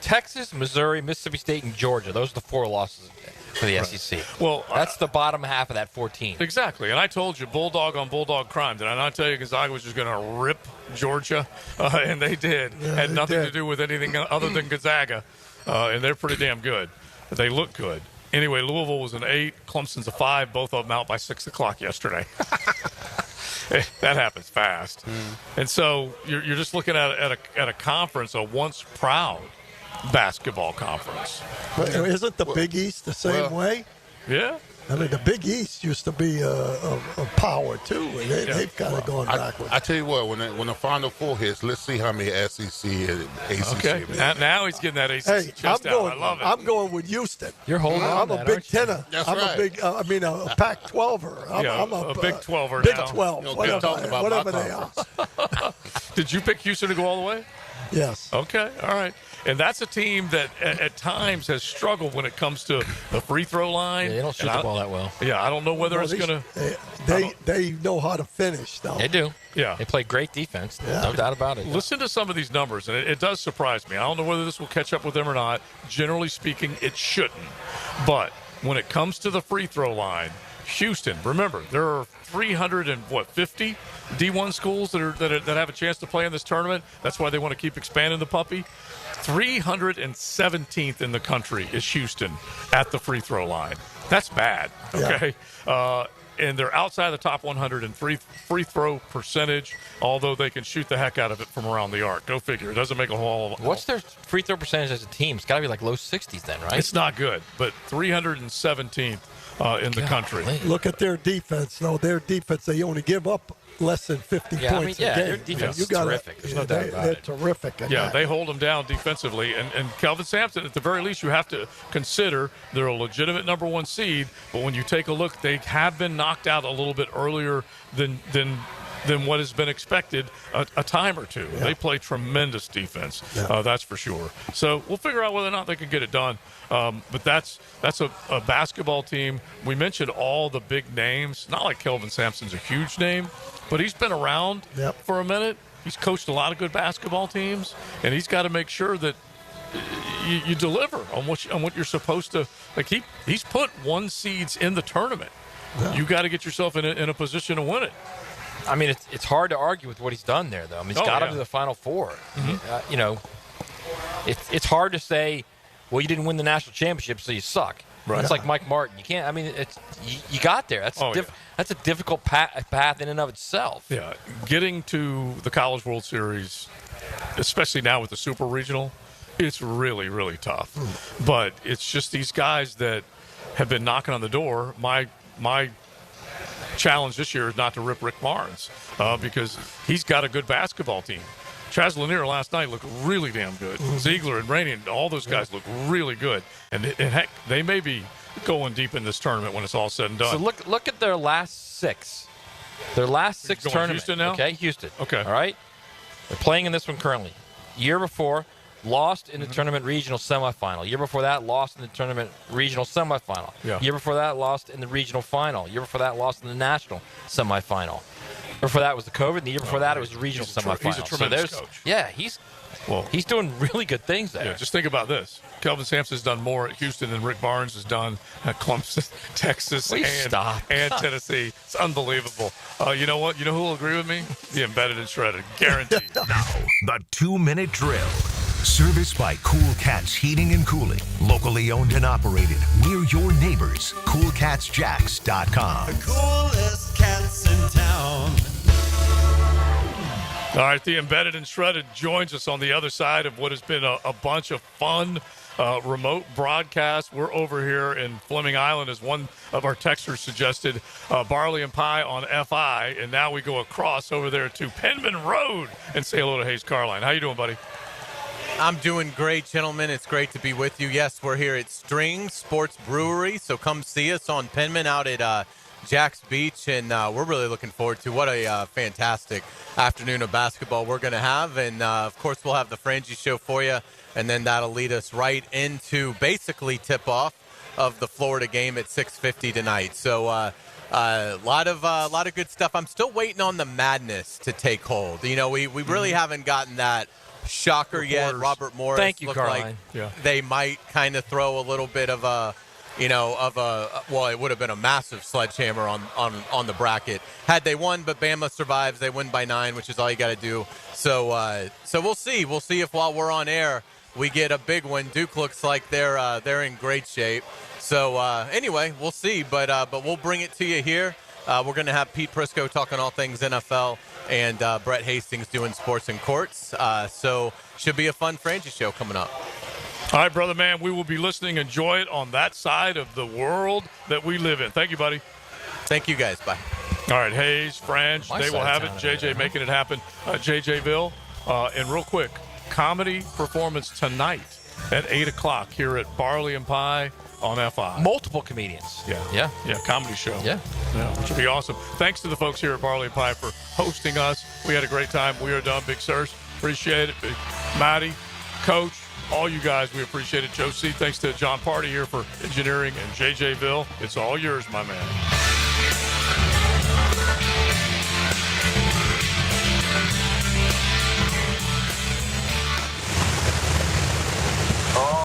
Texas, Missouri, Mississippi State, and Georgia. Those are the 4 losses for the SEC. Well, that's the bottom half of that 14. Exactly. And I told you, bulldog on bulldog crime. Did I not tell you Gonzaga was just going to rip Georgia? And they did. Had nothing to do with anything other than Gonzaga. And they're pretty damn good. They look good. Anyway, Louisville was an 8. Clemson's a 5. Both of them out by 6 o'clock yesterday. That happens fast. And so you're just looking at a conference, a once proud basketball conference. But isn't the Big East the same way? Yeah. I mean, the Big East used to be a power, too, and they've kind of gone backwards. I tell you what, when the Final Four hits, let's see how many SEC and ACC. Okay, now he's getting that ACC Hey, chest out. I love it. I'm going with Houston. You're holding I'm on a that, Big aren't you? Tenner. That's I'm right. a big, a Pac-12er. I'm a Big 12er Big now. 12, You know, whatever, talking about whatever my they are. Did you pick Houston to go all the way? Yes. Okay, all right. And that's a team that at times has struggled when it comes to the free throw line. Yeah, they don't shoot the ball that well. Yeah, I don't know whether it's going to. They know how to finish, though. They do. Yeah. They play great defense. No doubt about it. Listen to some of these numbers, and it does surprise me. I don't know whether this will catch up with them or not. Generally speaking, it shouldn't. But when it comes to the free throw line, Houston, remember, there are 350 D1 schools that have a chance to play in this tournament. That's why they want to keep expanding the puppy. 317th in the country is Houston at the free throw line. That's bad, okay? Yeah. And they're outside the top 100 in free throw percentage, although they can shoot the heck out of it from around the arc. Go figure. It doesn't make a whole. What's their free throw percentage as a team? It's got to be like low 60s then, right? It's not good, but 317th in the country. Look at their defense. No, their defense, they only give up less than 50 points a game. Their defense is terrific. There's no doubt about it. They're terrific. They hold them down defensively. And Kelvin Sampson, at the very least, you have to consider they're a legitimate number one seed. But when you take a look, they have been knocked out a little bit earlier than what has been expected a time or two. Yeah. They play tremendous defense, that's for sure. So we'll figure out whether or not they can get it done. But that's a basketball team. We mentioned all the big names. Not like Kelvin Sampson's a huge name, but he's been around for a minute. He's coached a lot of good basketball teams, and he's got to make sure that you deliver on what you're supposed to. Like he's put one seeds in the tournament. Yeah. You got to get yourself in a position to win it. I mean, it's hard to argue with what he's done there, though. I mean, he's got him to the Final Four. Mm-hmm. It's hard to say, well, you didn't win the national championship, so you suck. Right. It's like Mike Martin. You can't. I mean, you got there. That's a difficult path in and of itself. Yeah, getting to the College World Series, especially now with the Super Regional, it's really, really tough. But it's just these guys that have been knocking on the door. My challenge this year is not to rip Rick Barnes because he's got a good basketball team. Chaz Lanier last night looked really damn good. Ziegler and Rainey and all those guys look really good. And heck, they may be going deep in this tournament when it's all said and done. So look at their last six. Their last six tournaments. Houston now? Okay, Houston. Okay. All right? They're playing in this one currently. Year before, lost in the tournament regional semifinal. Year before that, lost in the tournament regional semifinal. Yeah. Year before that, lost in the regional final. Year before that, lost in the national semifinal. Year before that was the COVID, and the year before that it was the regional semifinal. He's a tremendous coach. Yeah, he's doing really good things there. Yeah, just think about this. Kelvin Sampson's done more at Houston than Rick Barnes has done at Clemson, Texas, and Tennessee. It's unbelievable. You know what? You know who will agree with me? The Embedded and Shredded. Guaranteed. Now, the 2-minute drill. Serviced by Cool Cats Heating and Cooling. Locally owned and operated. We're your neighbors. CoolCatsJacks.com. The coolest cats in town. All right, the Embedded and Shredded joins us on the other side of what has been a bunch of fun remote broadcasts. We're over here in Fleming Island, as one of our texters suggested, Barley and Pie on FI, and now we go across over there to Penman Road and say hello to Hayes Carline. How you doing, buddy? I'm doing great, gentlemen. It's great to be with you. Yes, we're here at String Sports Brewery, so come see us on Penman out at Jack's Beach, and we're really looking forward to what a fantastic afternoon of basketball we're going to have. And, of course, we'll have the Frangie Show for you, and then that'll lead us right into basically tip-off of the Florida game at 6:50 tonight. So a lot of good stuff. I'm still waiting on the madness to take hold. You know, we really haven't gotten that shocker yet. Robert Morris Thank you, looked Caroline. like they might kind of throw a little bit of a, well, it would have been a massive sledgehammer on the bracket had they won, but Bama survives. They win by 9, which is all you got to do. So we'll see. We'll see if while we're on air we get a big one. Duke looks like they're in great shape. So anyway, we'll see. But we'll bring it to you here. We're going to have Pete Prisco talking all things NFL and Brett Hastings doing sports and courts. So should be a fun Frangie show coming up. All right, brother man, we will be listening. Enjoy it on that side of the world that we live in. Thank you, buddy. Thank you, guys. Bye. All right, Hayes, Franch, My they will side have of it. town JJ making it happen. JJville. And real quick, comedy performance tonight at 8 o'clock here at Barley and Pie on FI. Multiple comedians. Yeah, comedy show. Yeah, which would be awesome. Thanks to the folks here at Barley and Pie for hosting us. We had a great time. We are done. Big Search, appreciate it. Big Matty, Coach, all you guys, we appreciate it. Joe C, thanks to John Party here for engineering, and JJville, it's all yours, my man.